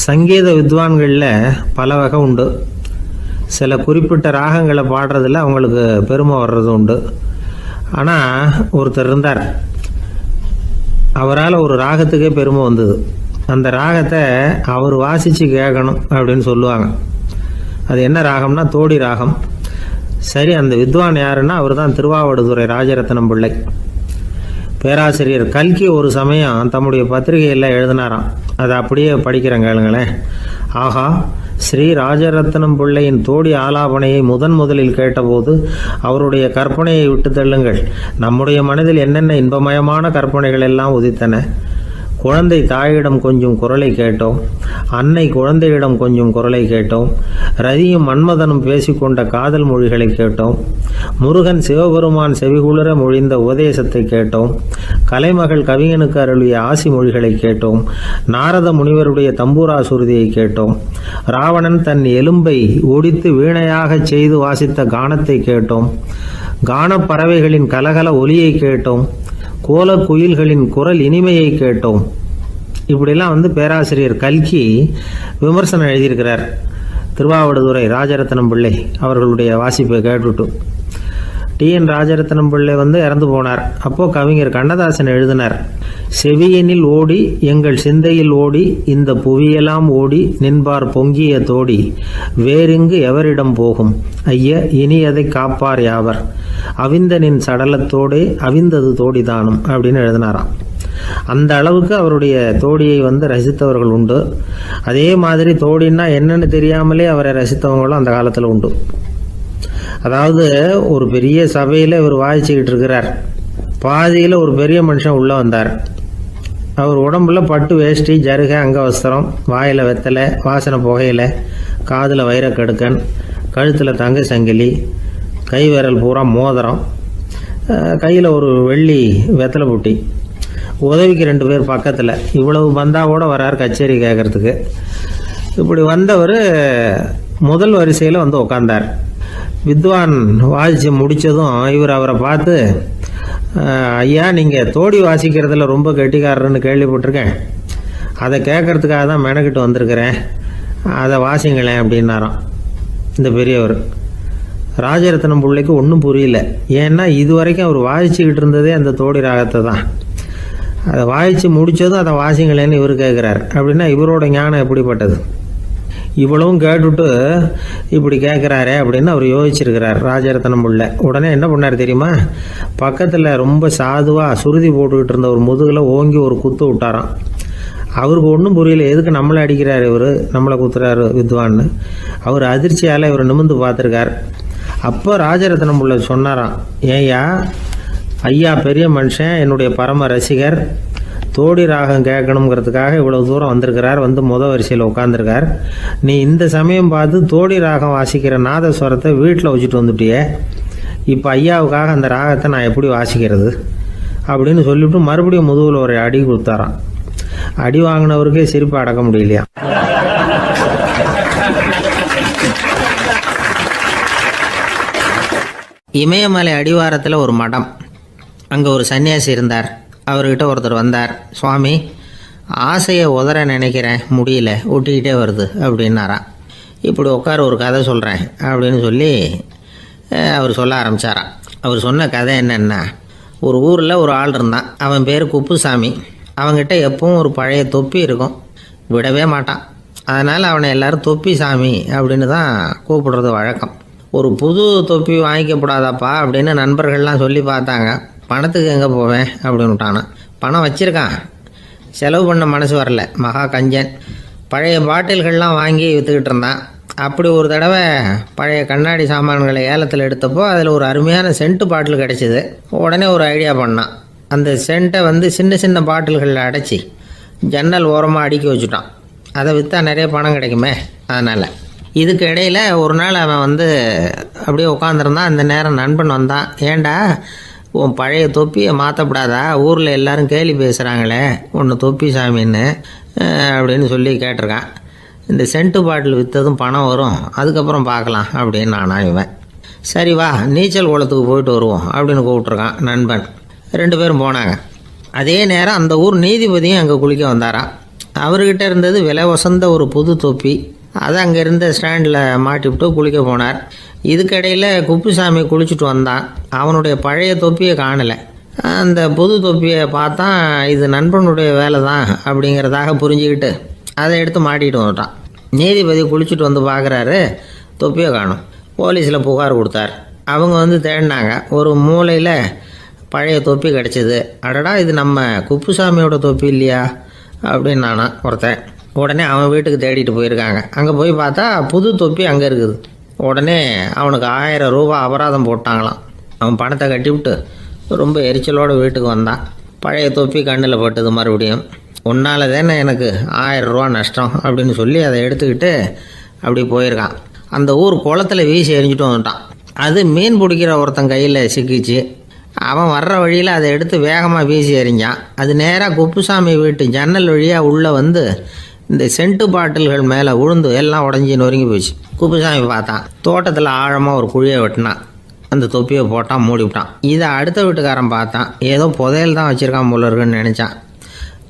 சங்கீத வித்வான்களில் பல வகை உண்டு. சில குறிப்பிட்ட ராகங்களை பாடுறதில் அவங்களுக்கு பெருமை வர்றது உண்டு. ஆனால் ஒருத்தர் இருந்தார், அவரால் ஒரு ராகத்துக்கே பெருமை வந்தது. அந்த ராகத்தை அவர் வாசித்து கேட்கணும் அப்படின்னு சொல்லுவாங்க. அது என்ன ராகம்னா தோடி ராகம். சரி, அந்த வித்வான் யாருன்னா அவர் தான் திருவாவடுதுறை ராஜரத்னம் பிள்ளை. பேராசிரியர் கல்கி ஒரு சமயம் தம்முடைய பத்திரிகையில் எழுதினாராம். அதை அப்படியே படிக்கிறேன் கேளுங்களேன். ஆகா, ஸ்ரீ ராஜரத்னம் பிள்ளையின் தோடி ஆலாபனையை முதலில் கேட்டபோது அவருடைய கற்பனையை விட்டு தள்ளுங்கள். நம்முடைய மனதில் என்னென்ன இன்பமயமான கற்பனைகள் எல்லாம் உதித்தன. குழந்தை தாயிடம் கொஞ்சம் குரலை கேட்டோம், அன்னை குழந்தையிடம் கொஞ்சம் குரலை கேட்டோம், ரதியும் மன்மதனும் பேசிக்கொண்ட காதல் மொழிகளை கேட்டோம், முருகன் சிவபெருமான் செவிகுளிர மொழிந்த உபதேசத்தை கேட்டோம், கலைமகள் கவிஞனுக்கு அருளிய ஆசி மொழிகளை கேட்டோம், நாரத முனிவருடைய தம்பூரா சுருதியை கேட்டோம், ராவணன் தன் எலும்பை ஒடித்து வீணையாகச் செய்து வாசித்த கானத்தை கேட்டோம், கானப்பறவைகளின் கலகல ஒலியை கேட்டோம், கோலக்குயில்களின் குரல் இனிமையை கேட்டோம். இப்படிலாம் பேராசிரியர் கல்கி விமர்சனம் எழுதியிருக்கிறார். திருவாவடுதுறை ராஜரத்னம் பிள்ளை அவர்களுடைய வாசிப்பை கேட்டுட்டு டிஎன் ராஜரத்னம் பிள்ளை இறந்து போனார். அப்போது கவிஞர் கண்ணதாசன் எழுதினார், செவியனில் ஓடி எங்கள் சிந்தையில் ஓடி இந்த புவியெல்லாம் ஓடி நின்பார் பொங்கிய தோடி வேறிங்கு எவரிடம் போகும் ஐய இனி அதை காப்பார் யாவர் அவிந்தனின் சடலத்தோடே அவிந்தது தோடிதானும் அப்படின்னு எழுதினாராம். அந்த அளவுக்கு அவருடைய தோடியை ரசித்தவர்கள் உண்டு. அதே மாதிரி தோடின்னா என்னன்னு தெரியாமலே அவரை ரசித்தவங்களும் அந்த காலத்தில் உண்டு. அதாவது ஒரு பெரிய சபையில் இவர் வாசிச்சுக்கிட்டு இருக்கிறார். பாதியில் ஒரு பெரிய மனுஷன் உள்ளே வந்தார். அவர் உடம்புல பட்டு வேஷ்டி, ஜருகை, அங்கவஸ்திரம், வாயில் வெத்தலை, வாசனை புகையில, காதில் வைரக்கடுக்கன், கழுத்தில் தங்க சங்கிலி, கை விரல் பூரா மோதிரம், கையில் ஒரு வெள்ளி வெத்தலை புட்டி, உதவிக்கு 2 பேர் பக்கத்தில். இவ்வளவு பந்தாவோடு வரார் கச்சேரி கேட்குறதுக்கு. இப்படி வந்தவர் முதல் வரிசையில் வந்து உக்காந்தார். வித்வான் வாசித்து முடித்ததும் இவர் அவரை பார்த்து, ஐயா, நீங்கள் தோடி வாசிக்கிறதுல ரொம்ப கெட்டிக்காரர்னு கேள்விப்பட்டிருக்கேன், அதை கேட்கறதுக்காக தான் மெனக்கிட்டு வந்திருக்கிறேன், அதை வாசிங்களேன் அப்படின்னாராம் இந்த பெரியவர். ராஜரத்னம் பிள்ளைக்கு ஒன்றும் புரியல. ஏன்னா இது வரைக்கும் அவர் வாசிச்சுக்கிட்டு இருந்ததே அந்த தோடி ராகத்தை தான். அதை வாசித்து முடித்ததும் அதை வாசிங்களேன்னு இவர் கேட்குறார். அப்படின்னா இவரோட ஞானம் எப்படிப்பட்டது? இவ்வளவும் கேட்டுட்டு இப்படி கேட்குறாரே அப்படின்னு அவர் யோசிச்சிருக்கிறார் ராஜரத்னம் பிள்ளை. உடனே என்ன பண்ணார் தெரியுமா? பக்கத்தில் ரொம்ப சாதுவாக சுருதி போட்டுக்கிட்டு இருந்த ஒரு முதுகில் ஓங்கி ஒரு குத்து விட்டாராம். அவருக்கு ஒன்றும் புரியல, எதுக்கு நம்மளை அடிக்கிறார் இவர், நம்மளை குத்துறாரு வித்வான்னு. அவர் அதிர்ச்சியால் இவர் நிமிர்ந்து பார்த்துருக்கார். அப்போ ராஜரத்னம் பிள்ளை சொன்னாராம், ஏய்யா, ஐயா பெரிய மனுஷன், என்னுடைய பரம ரசிகர், தோடி ராகம் கேட்கணுங்கிறதுக்காக இவ்வளோ தூரம் வந்திருக்கிறார், வந்து வரிசையில் உட்காந்துருக்கார். நீ இந்த சமயம் பார்த்து தோடி ராகம் வாசிக்கிற நாதஸ்வரத்தை வீட்டில் வச்சுட்டு வந்துட்டியே, இப்போ ஐயாவுக்காக அந்த ராகத்தை நான் எப்படி வாசிக்கிறது அப்படின்னு சொல்லிவிட்டு மறுபடியும் முதுகில் ஒரு அடி கொடுத்தாராம். அடி வாங்கினவருக்கே சிரிப்பு அடக்க முடியலையா. இமயமலை அடிவாரத்தில் ஒரு மடம். அங்கே ஒரு சன்னியாசி இருந்தார். அவர்கிட்ட ஒருத்தர் வந்தார். சுவாமி, ஆசையை உதற நினைக்கிறேன், முடியல, ஒட்டிக்கிட்டே வருது அப்படின்னாராம். இப்படி உட்கார, ஒரு கதை சொல்கிறேன் அப்படின்னு சொல்லி அவர் சொல்ல ஆரம்பித்தாராம். அவர் சொன்ன கதை என்னென்னா, ஒரு ஊரில் ஒரு ஆள் இருந்தான். அவன் பேர் குப்புசாமி. அவங்ககிட்ட எப்பவும் ஒரு பழைய தொப்பி இருக்கும், விடவே மாட்டான். அதனால் அவனை எல்லோரும் தொப்பி சாமி அப்படின்னு தான் கூப்பிடுறது வழக்கம். ஒரு புது தொப்பி வாங்கிக்கப்படாதாப்பா அப்படின்னு நண்பர்கள்லாம் சொல்லி பார்த்தாங்க. பணத்துக்கு எங்கே போவேன் அப்படின்னு விட்டானான். பணம் வச்சுருக்கான், செலவு பண்ண மனசு வரல, மகா கஞ்சன். பழைய பாட்டில்கள்லாம் வாங்கி விற்றுக்கிட்டு இருந்தான். அப்படி ஒரு தடவை பழைய கண்ணாடி சாமான்களை ஏலத்தில் எடுத்தப்போ அதில் ஒரு அருமையான சென்ட்டு பாட்டில் கிடச்சிது. உடனே ஒரு ஐடியா பண்ணான். அந்த சென்ட்டை வந்து சின்ன சின்ன பாட்டில்களில் அடைச்சி ஜன்னல் ஓரமாக அடுக்கி வச்சுட்டான். அதை விற்றா நிறைய பணம் கிடைக்குமே, அதனால். இதுக்கு இடையில் ஒரு நாள் அவன் வந்து அப்படியே உட்காந்துருந்தான். அந்த நேரம் நண்பன் வந்தான். ஏண்டா, உன் பழைய தொப்பியை மாற்றப்படாதா, ஊரில் எல்லோரும் கேலி பேசுகிறாங்களே ஒன்று தொப்பி சாமின்னு அப்படின்னு சொல்லி கேட்டிருக்கான். இந்த சென்ட்டு பாட்டில் விற்றதும் பணம் வரும், அதுக்கப்புறம் பார்க்கலாம் அப்படின்னு நானா இவன். சரி வா, நீச்சல் குளத்துக்கு போயிட்டு வருவோம் அப்படின்னு கூப்பிட்ருக்கான் நண்பன். 2 பேரும் போனாங்க. அதே நேரம் அந்த ஊர் நீதிபதியும் அங்கே குளிக்க வந்தாராம். அவர்கிட்ட இருந்தது விலை வசந்த ஒரு புது தொப்பி. அதை அங்கே இருந்த ஸ்டாண்டில் மாட்டிவிட்டு குளிக்க போனார். இதுக்கிடையில் குப்புசாமி குளிச்சுட்டு வந்தான். அவனுடைய பழைய தொப்பியை காணலை. அந்த புது தொப்பியை பார்த்தா இது நண்பனுடைய வேலை தான் அப்படிங்கிறதாக புரிஞ்சுக்கிட்டு அதை எடுத்து மாட்டிகிட்டு வந்துட்டான். நீதிபதி குளிச்சுட்டு வந்து பார்க்குறாரு, தொப்பியை காணும். போலீஸில் புகார் கொடுத்தார். அவங்க வந்து தேடினாங்க. ஒரு மூலையில் பழைய தொப்பி கிடச்சிது. அடடா, இது நம்ம குப்புசாமியோட தொப்பி இல்லையா அப்படின்னு நானா ஒருத்தன். உடனே அவன் வீட்டுக்கு தேடிட்டு போயிருக்காங்க. அங்கே போய் பார்த்தா புது தொப்பி அங்கே இருக்குது. உடனே அவனுக்கு 1000 ரூபா அபராதம் போட்டாங்களாம். அவன் பணத்தை கட்டிவிட்டு ரொம்ப எரிச்சலோடு வீட்டுக்கு வந்தான். பழைய தொப்பி கண்ணில் பட்டது. மறுபடியும், உன்னால் தானே எனக்கு 1000 ரூபா நஷ்டம் அப்படின்னு சொல்லி அதை எடுத்துக்கிட்டு அப்படி போயிருக்கான். அந்த ஊர் குளத்தில் வீசி எரிஞ்சிட்டு வந்துட்டான். அது மீன் பிடிக்கிற ஒருத்தன் கையில் சிக்கிச்சு. அவன் வர்ற வழியில் அதை எடுத்து வேகமாக வீசி எறிஞ்சான். அது நேராக குப்புசாமி வீட்டு ஜன்னல் வழியாக உள்ளே வந்து இந்த சென்ட்டு பாட்டில்கள் மேலே விழுந்து எல்லாம் உடஞ்சி நொறுங்கி போச்சு. குப்புசாமி பார்த்தான். தோட்டத்தில் ஆழமாக ஒரு குழியை வெட்டினான். அந்த தொப்பியை போட்டான், மூடிவிட்டான். இதை அடுத்த வீட்டுக்காரன் பார்த்தான். ஏதோ புதையல் தான் வச்சுருக்கான் போல இருக்குன்னு நினச்சான்.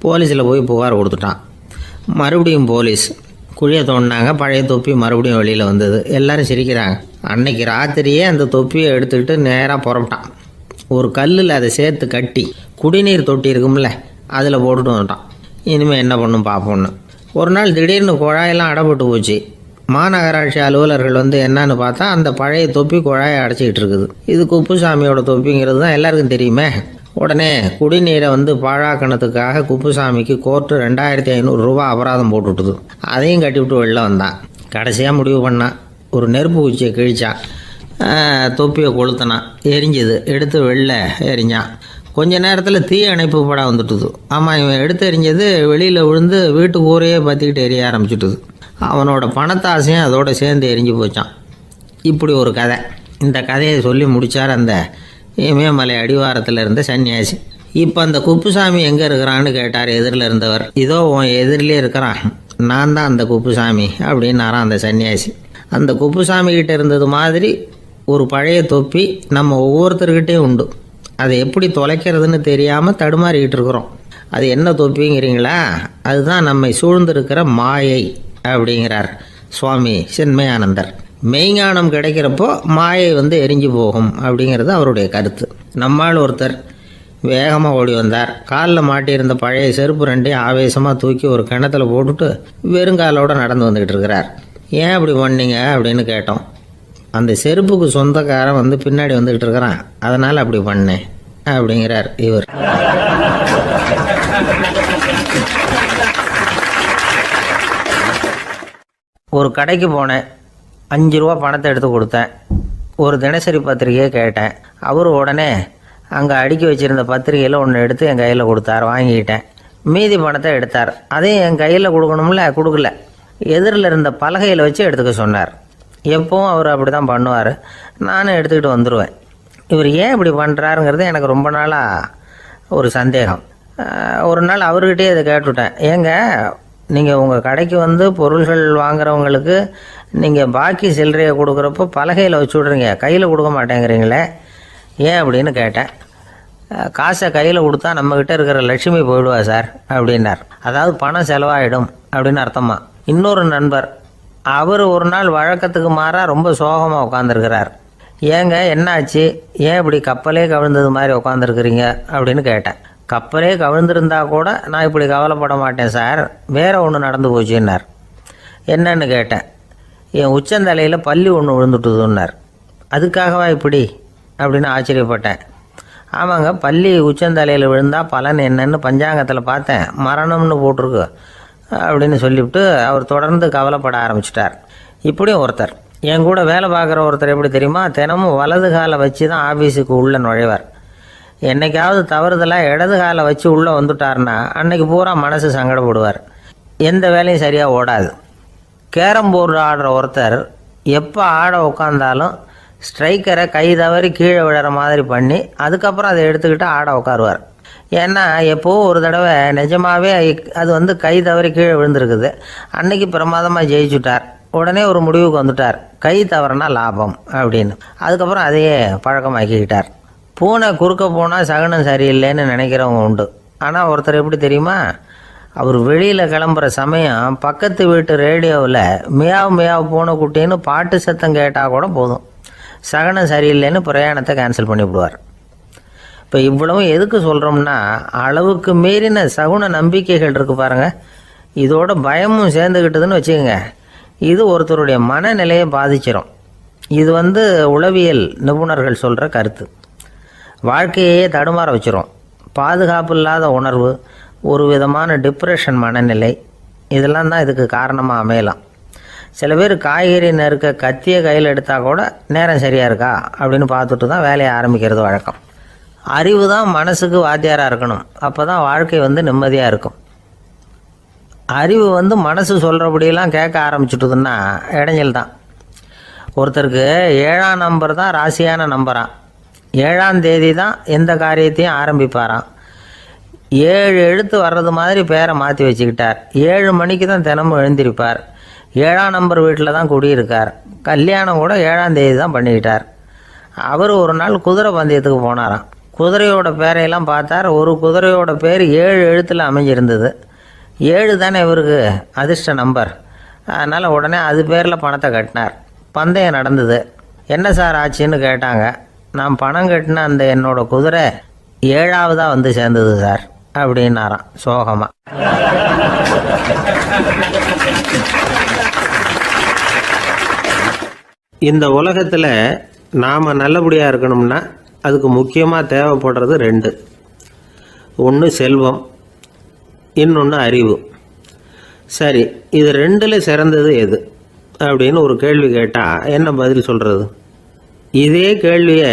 போலீஸில் போய் புகார் கொடுத்துட்டான். மறுபடியும் போலீஸ் குழியை தோண்டினாங்க. பழைய தொப்பி மறுபடியும் வெளியில் வந்தது. எல்லோரும் சிரிக்கிறாங்க. அன்னைக்கு ராத்திரியே அந்த தொப்பியை எடுத்துக்கிட்டு நேராக புறப்பட்டான். ஒரு கல்லில் அதை சேர்த்து கட்டி குடிநீர் தொட்டி இருக்கும்ல, அதில் போட்டுட்டு வந்துட்டான். இனிமேல் என்ன பண்ணும் பார்ப்போன்னு. ஒரு நாள் திடீர்னு குழாயெல்லாம் அடைப்பட்டு போச்சு. மாநகராட்சி அலுவலர்கள் வந்து என்னன்னு பார்த்தா அந்த பழைய தொப்பி குழாயை அடைச்சிக்கிட்டு இருக்குது. இது குப்புசாமியோட தொப்பிங்கிறது தான் எல்லாருக்கும் தெரியுமே. உடனே குடிநீரை வந்து பாழாக்கணத்துக்காக குப்புசாமிக்கு கோர்ட்டு 2500 ரூபா அபராதம் போட்டுவிட்டுது. அதையும் கட்டிவிட்டு வெளில வந்தான். கடைசியாக முடிவு பண்ணான். ஒரு நெருப்பு குச்சியை கிழிச்சான். தொப்பியை கொளுத்தினான். எரிஞ்சுது. எடுத்து வெளில எரிஞ்சான். கொஞ்ச நேரத்தில் தீ அணைப்பு படம் வந்துட்டுது. ஆமாம், இவன் எடுத்து எரிஞ்சது வெளியில் விழுந்து வீட்டு ஊரையே பற்றிக்கிட்டு எரிய ஆரம்பிச்சுட்டுது. அவனோட பணத்தாசையும் அதோடு சேர்ந்து எரிஞ்சு போச்சான். இப்படி ஒரு கதை. இந்த கதையை சொல்லி முடித்தார் அந்த இமயமலை அடிவாரத்தில் இருந்த சன்னியாசி. இப்போ அந்த குப்புசாமி எங்கே இருக்கிறான்னு கேட்டார் எதிரில் இருந்தவர். இதோ உன் எதிரிலே இருக்கிறான், நான் தான் அந்த குப்புசாமி அப்படின்னாரான் அந்த சன்னியாசி. அந்த குப்புசாமி கிட்ட இருந்தது மாதிரி ஒரு பழைய தொப்பி நம்ம ஒவ்வொருத்தர்கிட்டையும் உண்டு. அதை எப்படி தொலைக்கிறதுன்னு தெரியாமல் தடுமாறிக்கிட்டு இருக்கிறோம். அது என்ன தொப்பிங்கிறீங்களா? அதுதான் நம்மை சூழ்ந்திருக்கிற மாயை அப்படிங்கிறார் சுவாமி சின்மயானந்தர். மெய்ஞானம் கிடைக்கிறப்போ மாயை எரிஞ்சு போகும் அப்படிங்கிறது அவருடைய கருத்து. நம்மால் ஒருத்தர் வேகமாக ஓடி வந்தார். காலில் மாட்டியிருந்த பழைய செருப்பு ரெண்டையும் ஆவேசமாக தூக்கி ஒரு கிணத்துல போட்டுட்டு வெறுங்காலோடு நடந்து வந்துக்கிட்டு இருக்கிறார். ஏன் அப்படி பண்ணீங்க அப்படின்னு கேட்டோம். அந்த செருப்புக்கு சொந்தக்காரன் பின்னாடி வந்துக்கிட்டு இருக்கிறான், அதனால் அப்படி பண்ணேன் அப்படிங்கிறார் இவர். ஒரு கடைக்கு போனேன். 5 ரூபா பணத்தை எடுத்து கொடுத்தேன். ஒரு தினசரி பத்திரிகையை கேட்டேன். அவர் உடனே அங்கே அடுக்கி வச்சுருந்த பத்திரிகையில் ஒன்று எடுத்து என் கையில் கொடுத்தார். வாங்கிக்கிட்டேன். மீதி பணத்தை எடுத்தார். அதையும் என் கையில் கொடுக்கணும்ல, கொடுக்கல. எதிரில் இருந்த பலகையில் வச்சு எடுத்துக்க சொன்னார். எப்பவும் அவர் அப்படி தான் பண்ணுவார். நானும் எடுத்துக்கிட்டு வந்துடுவேன். இவர் ஏன் இப்படி பண்ணுறாருங்கிறது எனக்கு ரொம்ப நாளாக ஒரு சந்தேகம். ஒரு நாள் அவர்கிட்டயே இதை கேட்டுவிட்டேன். ஏங்க, நீங்கள் உங்கள் கடைக்கு பொருள்கள் வாங்குறவங்களுக்கு நீங்கள் பாக்கி சில்லறையை கொடுக்குறப்போ பலகையில் வச்சு விட்றீங்க, கையில் கொடுக்க மாட்டேங்கிறீங்களே, ஏன் அப்படின்னு கேட்டேன். காசை கையில் கொடுத்தா நம்மக்கிட்ட இருக்கிற லட்சுமி போயிடுவா சார் அப்படின்னார். அதாவது பணம் செலவாயிடும் அப்படின்னு அர்த்தமா. இன்னொரு நண்பர், அவர் ஒரு நாள் வழக்கத்துக்கு மாறாக ரொம்ப சோகமாக உட்காந்துருக்கிறார். ஏங்க என்னாச்சு, ஏன் இப்படி கப்பலே கவிழ்ந்தது மாதிரி உட்காந்துருக்குறீங்க அப்படின்னு கேட்டேன். கப்பலே கவிழ்ந்திருந்தா கூட நான் இப்படி கவலைப்பட மாட்டேன் சார், வேற ஒன்று நடந்து போச்சுன்னார். என்னன்னு கேட்டேன். என் உச்சந்தலையில் பல்லி ஒன்று விழுந்துட்டுதுன்னார். அதுக்காகவா இப்படி அப்படின்னு ஆச்சரியப்பட்டேன். ஆமாங்க, பல்லி உச்சந்தலையில் விழுந்தால் பலன் என்னன்னு பஞ்சாங்கத்தில் பார்த்தேன், மரணம்னு போட்டிருக்கு அப்படின்னு சொல்லிவிட்டு அவர் தொடர்ந்து கவலைப்பட ஆரம்பிச்சிட்டார். இப்படியும் ஒருத்தர், என் கூட வேலை பார்க்குற ஒருத்தர் எப்படி தெரியுமா, தினமும் வலது காலை வச்சு தான் ஆஃபீஸுக்கு உள்ளே நுழைவார். என்னைக்காவது தவறுதலாக இடது காலை வச்சு உள்ளே வந்துட்டார்னா அன்னைக்கு பூரா மனசு சங்கடப்படுவார். எந்த வேலையும் சரியாக ஓடாது. கேரம் போர்டு ஆடுற ஒருத்தர் எப்போ ஆட உட்காந்தாலும் ஸ்ட்ரைக்கரை கை தவறி கீழே விழுற மாதிரி பண்ணி அதுக்கப்புறம் அதை எடுத்துக்கிட்டு ஆட உட்காருவார். ஏன்னா எப்போது ஒரு தடவை நிஜமாகவே அது கை தவறி கீழே விழுந்திருக்குது. அன்னைக்கு பிரமாதமாக ஜெயிச்சுட்டார். உடனே ஒரு முடிவுக்கு வந்துட்டார், கை தவறுனா லாபம் அப்படின்னு. அதுக்கப்புறம் அதையே பழக்கமாக்கிக்கிட்டார். பூனை குறுக்க போனால் சகுனம் சரியில்லைன்னு நினைக்கிறவங்க உண்டு. ஆனால் ஒருத்தர் எப்படி தெரியுமா, அவர் வெளியில் கிளம்புற சமயம் பக்கத்து வீட்டு ரேடியோவில் மியாவ் மியாவ் பூனை குட்டின்னு பாட்டு சத்தம் கேட்டால் கூட போதும், சகனம் சரியில்லைன்னு பிரயாணத்தை கேன்சல் பண்ணிவிடுவார். இப்போ இவ்வளவும் எதுக்கு சொல்கிறோம்னா, அளவுக்கு மீறின சகுன நம்பிக்கைகள் இருக்குது பாருங்கள், இதோட பயமும் சேர்ந்துக்கிட்டதுன்னு வச்சுக்கோங்க, இது ஒருத்தருடைய மனநிலையை பாதிச்சிடும். இது உளவியல் நிபுணர்கள் சொல்கிற கருத்து. வாழ்க்கையே தடுமாற வச்சிரும். பாதுகாப்பு இல்லாத உணர்வு, ஒரு விதமான டிப்ரெஷன் மனநிலை, இதெல்லாம் தான் இதுக்கு காரணமாக அமையலாம். சில பேர் காய்கறி நறுக்க கத்தியை கையில் எடுத்தால் கூட நேரம் சரியாக இருக்கா அப்படின்னு பார்த்துட்டு தான் வேலையை ஆரம்பிக்கிறது வழக்கம். அறிவு தான் மனசுக்கு வாத்தியாராக இருக்கணும், அப்போ தான் வாழ்க்கை நிம்மதியாக இருக்கும். அறிவு மனசு சொல்கிறபடியெல்லாம் கேட்க ஆரம்பிச்சுட்டுதுன்னா இடைஞ்சல் தான். ஒருத்தருக்கு 7ஆம் நம்பர் தான் ராசியான நம்பரான். 7ஆம் தேதி தான் எந்த காரியத்தையும் ஆரம்பிப்பாராம். 7 எழுத்து வர்றது மாதிரி பேரை மாற்றி வச்சுக்கிட்டார். 7 மணிக்கு தான் தினமும் எழுந்திருப்பார். 7ஆம் நம்பர் வீட்டில் தான் குடியிருக்கார். கல்யாணம் கூட 7ஆம் தேதி தான் பண்ணிக்கிட்டார். அவர் ஒரு நாள் குதிரை பந்தயத்துக்கு போனாராம். குதிரையோட பேரையெல்லாம் பார்த்தார். ஒரு குதிரையோட பேர் 7 எழுத்தில் அமைஞ்சிருந்தது. 7 தானே இவருக்கு அதிர்ஷ்ட நம்பர். அதனால் உடனே அது பேரில் பணத்தை கட்டினார். பந்தயம் நடந்தது. என்ன சார் ஆச்சுன்னு கேட்டாங்க. நான் பணம் கட்டின அந்த என்னோட குதிரை 7ஆவதாக சேர்ந்தது சார் அப்படின்னாராம் சோகமாக. இந்த உலகத்தில் நாம் நல்லபடியாக இருக்கணும்னா அதுக்கு முக்கியமாக தேவைப்படுறது 2. ஒன்று செல்வம், இன்னொன்று அறிவு. சரி, இது 2ல் சிறந்தது எது அப்படின்னு ஒரு கேள்வி கேட்டால் என்ன பதில் சொல்கிறது? இதே கேள்வியை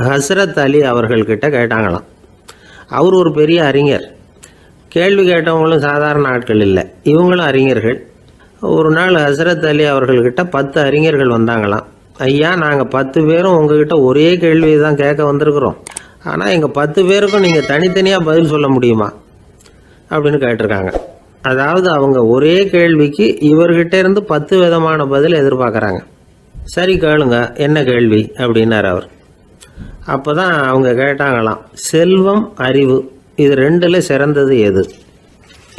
ஹஸ்ரத் அலி அவர்கள்கிட்ட கேட்டாங்களாம். அவர் ஒரு பெரிய அறிஞர். கேள்வி கேட்டவங்களும் சாதாரண ஆட்கள் இல்லை, இவங்களும் அறிஞர்கள். ஒரு நாள் ஹஸ்ரத் அலி அவர்கள்கிட்ட 10 அறிஞர்கள் வந்தாங்களாம். ஐயா, நாங்கள் 10 பேரும் உங்ககிட்ட ஒரே கேள்வி தான் கேட்க வந்திருக்கிறோம். ஆனால் எங்கள் 10 பேருக்கும் நீங்கள் தனித்தனியாக பதில் சொல்ல முடியுமா அப்படின்னு கேட்டிருக்காங்க. அதாவது அவங்க ஒரே கேள்விக்கு இவர்கிட்ட இருந்து 10 விதமான பதில் எதிர்பார்க்குறாங்க. சரி கேளுங்க, என்ன கேள்வி அப்படின்னார் அவர். அப்போ தான் அவங்க கேட்டாங்களாம், செல்வம் அறிவு இது ரெண்டில் சிறந்தது எது?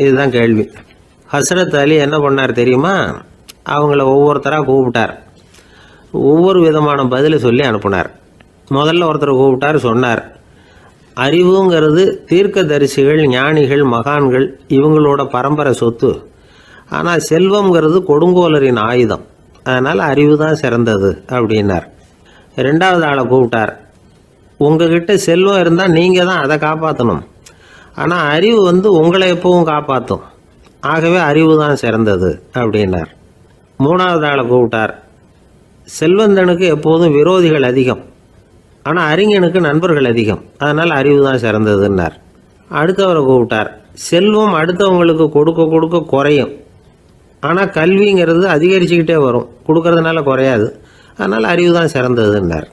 இதுதான் கேள்வி. ஹஸ்ரத் அலி என்ன பண்ணார் தெரியுமா? அவங்கள ஒவ்வொருத்தராக கூப்பிட்டார். ஒவ்வொரு விதமான பதிலை சொல்லி அனுப்புனார். முதல்ல ஒருத்தரை கூப்பிட்டார், சொன்னார், அறிவுங்கிறது தீர்க்கதரிசிகள், ஞானிகள், மகான்கள் இவங்களோட பரம்பரை சொத்து. ஆனால் செல்வம்ங்கிறது கொடுங்கோலரின் ஆயுதம். அதனால் அறிவு தான் சிறந்தது அப்படின்னார். ரெண்டாவது ஆளை கூப்பிட்டார். உங்ககிட்ட செல்வம் இருந்தால் நீங்கள் தான் அதை காப்பாற்றணும். ஆனால் அறிவு உங்களை எப்பவும் காப்பாற்றும். ஆகவே அறிவு தான் சிறந்தது அப்படின்னார். மூணாவது ஆளை கூப்பிட்டார். செல்வந்தனுக்கு எப்போதும் விரோதிகள் அதிகம், ஆனால் அறிஞனுக்கு நண்பர்கள் அதிகம். அதனால் அறிவு தான் சிறந்ததுன்னார். அடுத்தவரை கூப்பிட்டார். செல்வம் அடுத்தவங்களுக்கு கொடுக்க கொடுக்க குறையும், ஆனால் கல்விங்கிறது அதிகரிச்சுக்கிட்டே வரும், கொடுக்கறதுனால குறையாது. அதனால் அறிவு தான் சிறந்ததுன்னார்.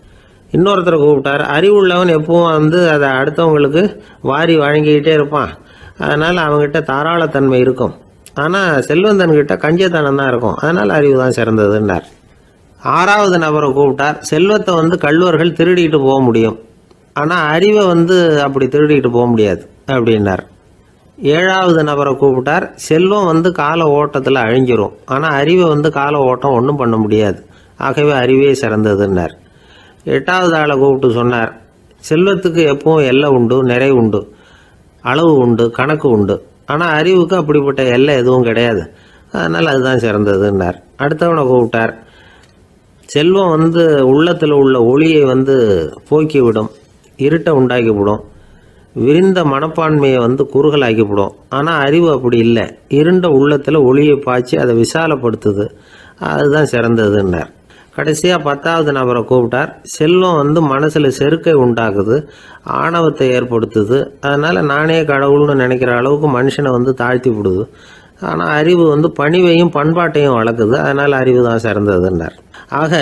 இன்னொருத்தரை கூப்பிட்டார். அறிவுள்ளவன் எப்பவும் அதை அடுத்தவங்களுக்கு வாரி வழங்கிக்கிட்டே இருப்பான். அதனால் அவங்ககிட்ட தாராளத்தன்மை இருக்கும். ஆனால் செல்வந்தன்கிட்ட கஞ்சத்தனம் தான் இருக்கும். அதனால் அறிவு தான் சிறந்ததுன்னார். ஆறாவது நபரை கூப்பிட்டார். செல்வத்தை கள்வர்கள் திருடிட்டு போக முடியும், ஆனால் அறிவை அப்படி திருடிட்டு போக முடியாது அப்படின்னார். ஏழாவது நபரை கூப்பிட்டார். செல்வம் கால ஓட்டத்தில் அழிஞ்சிரும், ஆனால் அறிவை கால ஓட்டம் ஒன்றும் பண்ண முடியாது. ஆகவே அறிவே சிறந்ததுன்னார். எட்டாவது ஆளை கூப்பிட்டு சொன்னார், செல்வத்துக்கு எப்பவும் எல்லை உண்டு, நிறை உண்டு, அளவு உண்டு, கணக்கு உண்டு. ஆனால் அறிவுக்கு அப்படிப்பட்ட எல்லை எதுவும் கிடையாது. அதனால் அதுதான் சிறந்ததுன்னார். அடுத்தவனை கூப்பிட்டார். செல்வம் உள்ளத்தில் உள்ள ஒளியை போக்கிவிடும், இருட்டை உண்டாக்கிவிடும், விரிந்த மனப்பான்மையை குறுகலாக்கிவிடும். ஆனால் அறிவு அப்படி இல்லை, இருண்ட உள்ளத்தில் ஒளியை பாய்ச்சி அதை விசாலப்படுத்துது. அதுதான் சிறந்ததுன்னார். கடைசியாக 10வது நபரை கூப்பிட்டார். செல்வம் மனசில் செருக்கை உண்டாக்குது, ஆணவத்தை ஏற்படுத்துது. அதனால் நானே கடவுள்னு நினைக்கிற அளவுக்கு மனுஷனை தாழ்த்தி விடுது. ஆனால் அறிவு பணிவையும் பண்பாட்டையும் வளர்க்குது. அதனால் அறிவு தான் சிறந்ததுன்னார். ஆக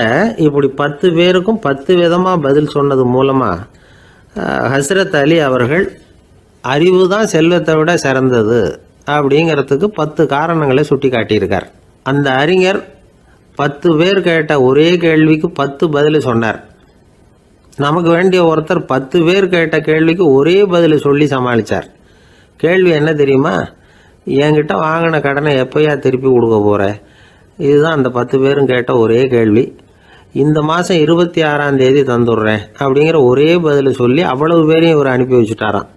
இப்படி 10 பேருக்கும் 10 விதமாக பதில் சொன்னது மூலமாக ஹஸ்ரத் அலி அவர்கள் அறிவு தான் செல்வத்தை விட சிறந்தது அப்படிங்கிறதுக்கு 10 காரணங்களை சுட்டி காட்டியிருக்கார். அந்த அறிஞர் 10 பேர் கேட்ட ஒரே கேள்விக்கு 10 பதில் சொன்னார். நமக்கு வேண்டிய ஒருத்தர் 10 பேர் கேட்ட கேள்விக்கு ஒரே பதில் சொல்லி சமாளித்தார். கேள்வி என்ன தெரியுமா? என்கிட்ட வாங்கின கடனை எப்போயா திருப்பி கொடுக்க போகிற? இதுதான் அந்த 10 பேரும் கேட்ட ஒரே கேள்வி. இந்த மாதம் 26ஆம் தேதி தந்துடுறேன் அப்படிங்கிற ஒரே பதில் சொல்லி அவ்வளவு பேரையும் இவர் அனுப்பி வச்சுட்டாராம்.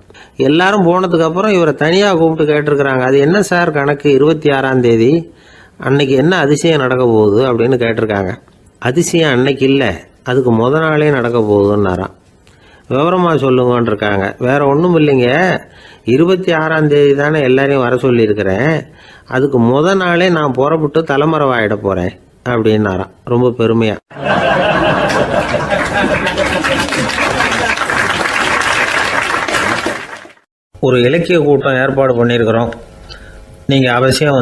எல்லாரும் போனதுக்கப்புறம் இவரை தனியாக கூப்பிட்டு கேட்டிருக்கிறாங்க. அது என்ன சார் கணக்கு, 26ஆம் தேதி அன்னைக்கு என்ன அதிசயம் நடக்க போகுது அப்படின்னு கேட்டிருக்காங்க. அதிசயம் அன்னைக்கு இல்லை, அதுக்கு முத நாளே நடக்க போகுதுன்னாராம். விவரமாக சொல்லுங்கன்னு இருக்காங்க. வேற ஒன்றும் இல்லைங்க, 26ஆம் தேதி தானே எல்லாரையும் வர சொல்லியிருக்கிறேன், அதுக்கு முத நாளே நான் புறப்பட்டு தலைமறைவாயிட போகிறேன் அப்படின்னாராம், ரொம்ப பெருமையாக. ஒரு இலக்கிய கூட்டம் ஏற்பாடு பண்ணியிருக்கிறோம், நீங்கள் அவசியம்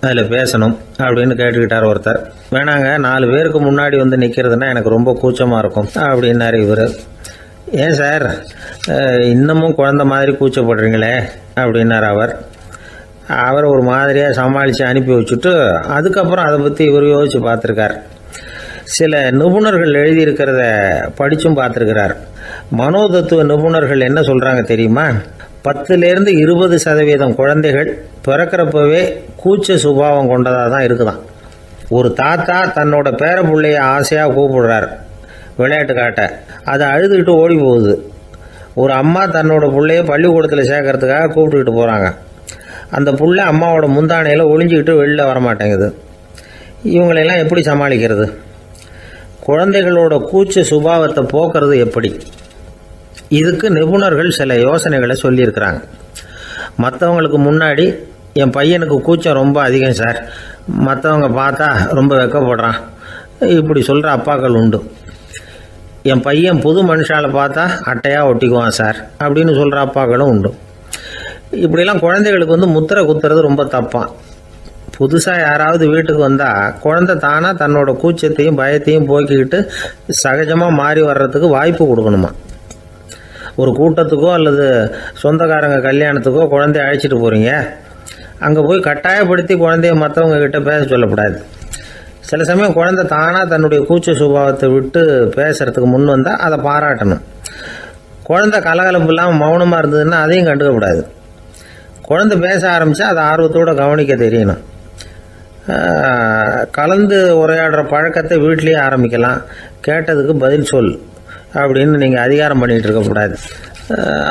அதில் பேசணும் அப்படின்னு கேட்டுக்கிட்டார் ஒருத்தர். வேணாங்க, 4 பேருக்கு முன்னாடி நிற்கிறதுனா எனக்கு ரொம்ப கூச்சமாக இருக்கும் அப்படின்னாரு இவர். ஏன் சார் இன்னமும் குழந்த மாதிரி கூச்சப்படுறீங்களே அப்படின்னார் அவர் ஒரு மாதிரியாக சமாளித்து அனுப்பி வச்சுட்டு அதுக்கப்புறம் அதை பற்றி இவர் யோசித்து பார்த்துருக்கார். சில நிபுணர்கள் எழுதியிருக்கிறத படித்தும் பார்த்துருக்கிறார். மனோதத்துவ நிபுணர்கள் என்ன சொல்கிறாங்க தெரியுமா? 10லேருந்து 20% குழந்தைகள் பிறக்கிறப்பவே கூச்ச சுபாவம் கொண்டதாக தான் இருக்குதான். ஒரு தாத்தா தன்னோட பேர பிள்ளைய ஆசையாக கூப்பிடுறார் விளையாட்டு காட்ட, அதை அழுதுகிட்டு ஓடி போகுது. ஒரு அம்மா தன்னோட பிள்ளைய பள்ளிக்கூடத்தில் சேர்க்கறதுக்காக கூப்பிட்டுக்கிட்டு போகிறாங்க. அந்த புள்ள அம்மாவோட முந்தானையில் ஒளிஞ்சிக்கிட்டு வெளில வரமாட்டேங்குது. இவங்களெல்லாம் எப்படி சமாளிக்கிறது? குழந்தைகளோட கூச்ச சுபாவத்தை போக்குறது எப்படி? இதுக்கு நிபுணர்கள் சில யோசனைகளை சொல்லியிருக்கிறாங்க. மற்றவங்களுக்கு முன்னாடி என் பையனுக்கு கூச்சம் ரொம்ப அதிகம் சார், மற்றவங்க பார்த்தா ரொம்ப வெக்கப்படுறான், இப்படி சொல்கிற அப்பாக்கள் உண்டு. என் பையன் புது மனுஷால பார்த்தா அட்டையாக ஒட்டிக்குவான் சார் அப்படின்னு சொல்கிற அப்பாக்களும் உண்டு. இப்படிலாம் குழந்தைகளுக்கு முத்திரை குத்துறது ரொம்ப தப்பான். புதுசாக யாராவது வீட்டுக்கு வந்தால் குழந்தை தானாக தன்னோட கூச்சத்தையும் பயத்தையும் போக்கிக்கிட்டு சகஜமாக மாறி வர்றதுக்கு வாய்ப்பு கொடுக்கணுமா. ஒரு கூட்டத்துக்கோ அல்லது சொந்தக்காரங்க கல்யாணத்துக்கோ குழந்தைய அழைச்சிட்டு போகிறீங்க, அங்கே போய் கட்டாயப்படுத்தி குழந்தைய மற்றவங்க கிட்ட பேச சொல்லக்கூடாது. சில சமயம் குழந்தை தானாக தன்னுடைய கூச்ச சுபாவத்தை விட்டு பேசுகிறதுக்கு முன் வந்தால் அதை பாராட்டணும். குழந்தை கலகலப்பு இல்லாமல் மௌனமாக இருந்ததுன்னா அதையும் கண்டுக்கக்கூடாது. குழந்தை பேச ஆரம்பித்தா அதை ஆர்வத்தோடு கவனிக்க தெரியணும். கலந்து உரையாடுற பழக்கத்தை வீட்டிலேயே ஆரம்பிக்கலாம். கேட்டதுக்கு பதில் சொல் அப்படின்னு நீங்கள் அதிகாரம் பண்ணிகிட்டு இருக்கக்கூடாது.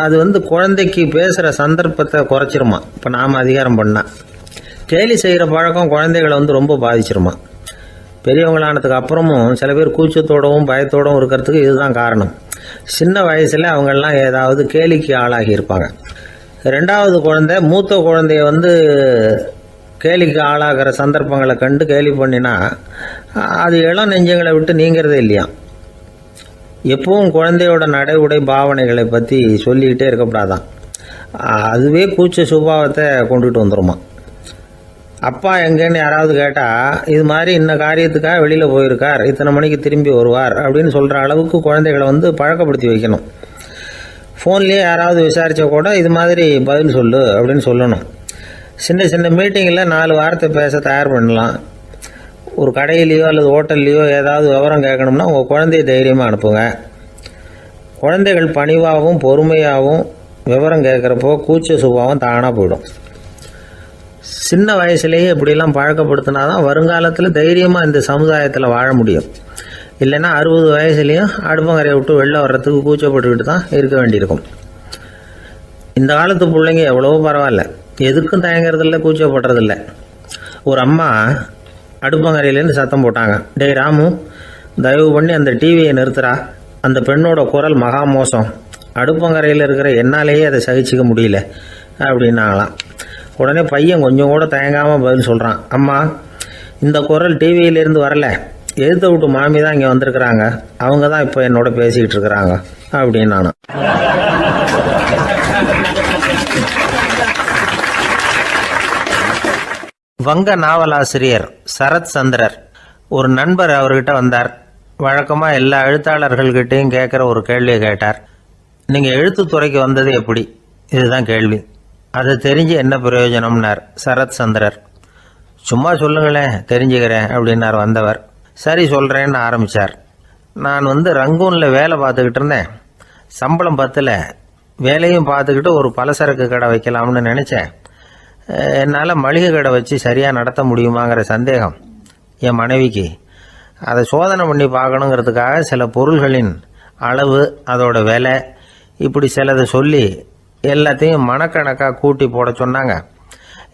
அது குழந்தைக்கு பேசுகிற சந்தர்ப்பத்தை குறைச்சிருமா. இப்போ நாம் அதிகாரம் பண்ணால் கேலி செய்கிற பழக்கம் குழந்தைகளை ரொம்ப பாதிச்சிருமா. பெரியவங்களானதுக்கு அப்புறமும் சில பேர் கூச்சத்தோடவும் பயத்தோடவும் இருக்கிறதுக்கு இதுதான் காரணம். சின்ன வயசில் அவங்கெல்லாம் ஏதாவது கேலிக்கு ஆளாகி இருப்பாங்க. ரெண்டாவது குழந்தை மூத்த குழந்தைய கேலிக்கு ஆளாகிற சந்தர்ப்பங்களை கண்டு கேலி பண்ணினா அது இளம் நெஞ்சங்களை விட்டு நீங்கிறதே இல்லையா. எப்பவும் குழந்தையோட நடை உடை பாவனைகளை பற்றி சொல்லிக்கிட்டே இருக்கக்கூடாதான். அதுவே கூச்ச சுபாவத்தை கொண்டுட்டு வந்துடுமா. அப்பா எங்கேன்னு யாராவது கேட்டால் இது மாதிரி இன்ன காரியத்துக்காக வெளியில் போயிருக்கார், இத்தனை மணிக்கு திரும்பி வருவார் அப்படின்னு சொல்கிற அளவுக்கு குழந்தைகளை பழக்கப்படுத்தி வைக்கணும். ஃபோன்லேயே யாராவது விசாரித்தா கூட இது மாதிரி பதில் சொல்லு அப்படின்னு சொல்லணும். சின்ன சின்ன மீட்டிங்கில் 4 வார்த்தை பேச தயார் பண்ணலாம். ஒரு கடையிலையோ அல்லது ஹோட்டல்லையோ ஏதாவது விவரம் கேட்கணும்னா உங்கள் குழந்தைய தைரியமாக அனுப்புங்க. குழந்தைகள் பணிவாகவும் பொறுமையாகவும் விவரம் கேட்குறப்போ கூச்ச சுபாவம் தானாக போயிடும். சின்ன வயசுலேயே இப்படிலாம் பழக்கப்படுத்தினா தான் வருங்காலத்தில் தைரியமாக இந்த சமுதாயத்தில் வாழ முடியும். இல்லைன்னா 60 வயசுலேயும் அடுப்பங்கரையை விட்டு வெளில வர்றதுக்கு கூச்சப்பட்டுக்கிட்டு தான் இருக்க வேண்டியிருக்கும். இந்த காலத்து பிள்ளைங்க எவ்வளவோ பரவாயில்ல, எதுக்கும் தயங்குறதில்ல, கூச்சப்படுறதில்ல. ஒரு அம்மா அடுப்பங்கரையிலேருந்து சத்தம் போட்டாங்க, டேய் ராமு, தயவு பண்ணி அந்த டிவியை நிறுத்துறா, அந்த பெண்ணோட குரல் மகா மோசம், அடுப்பங்கரையில் இருக்கிற என்னாலேயே அதை சகிச்சிக்க முடியல அப்படின்னாங்களாம். உடனே பையன் கொஞ்சம் கூட தயங்காமல் பதில் சொல்கிறான், அம்மா இந்த குரல் டிவியிலேருந்து வரல, எதிர்த்த விட்டு மாமி தான் இங்கே வந்திருக்கிறாங்க, அவங்க தான் இப்போ என்னோட பேசிக்கிட்டு இருக்கிறாங்க அப்படின்னு நானும். வங்க நாவலாசிரியர் சரத் சந்திரர் ஒரு நண்பர் அவர்கிட்ட வந்தார். வழக்கமாக எல்லா எழுத்தாளர்கள்கிட்டையும் கேட்குற ஒரு கேள்வியை கேட்டார். நீங்கள் எழுத்துத்துறைக்கு வந்தது எப்படி? இதுதான் கேள்வி. அதை தெரிஞ்சு என்ன பிரயோஜனம்னார் சரத் சந்திரர். சும்மா சொல்லுங்களேன், தெரிஞ்சுக்கிறேன் அப்படின்னார் வந்தவர். சரி சொல்கிறேன்னு ஆரம்பித்தார். நான் ரங்கூனில் வேலை பார்த்துக்கிட்டு இருந்தேன். சம்பளம் பத்தில் வேலையும் பார்த்துக்கிட்டு ஒரு பலசரக்கு கடை வைக்கலாம்னு நினச்சேன். என்னால் மளிகை கடை வச்சு சரியாக நடத்த முடியுமாங்கிற சந்தேகம் என் மனைவிக்கு. அதை சோதனை பண்ணி பார்க்கணுங்கிறதுக்காக சில பொருள்களின் அளவு, அதோட விலை, இப்படி சிலதை சொல்லி எல்லாத்தையும் மனக்கணக்காக கூட்டி போட சொன்னாங்க.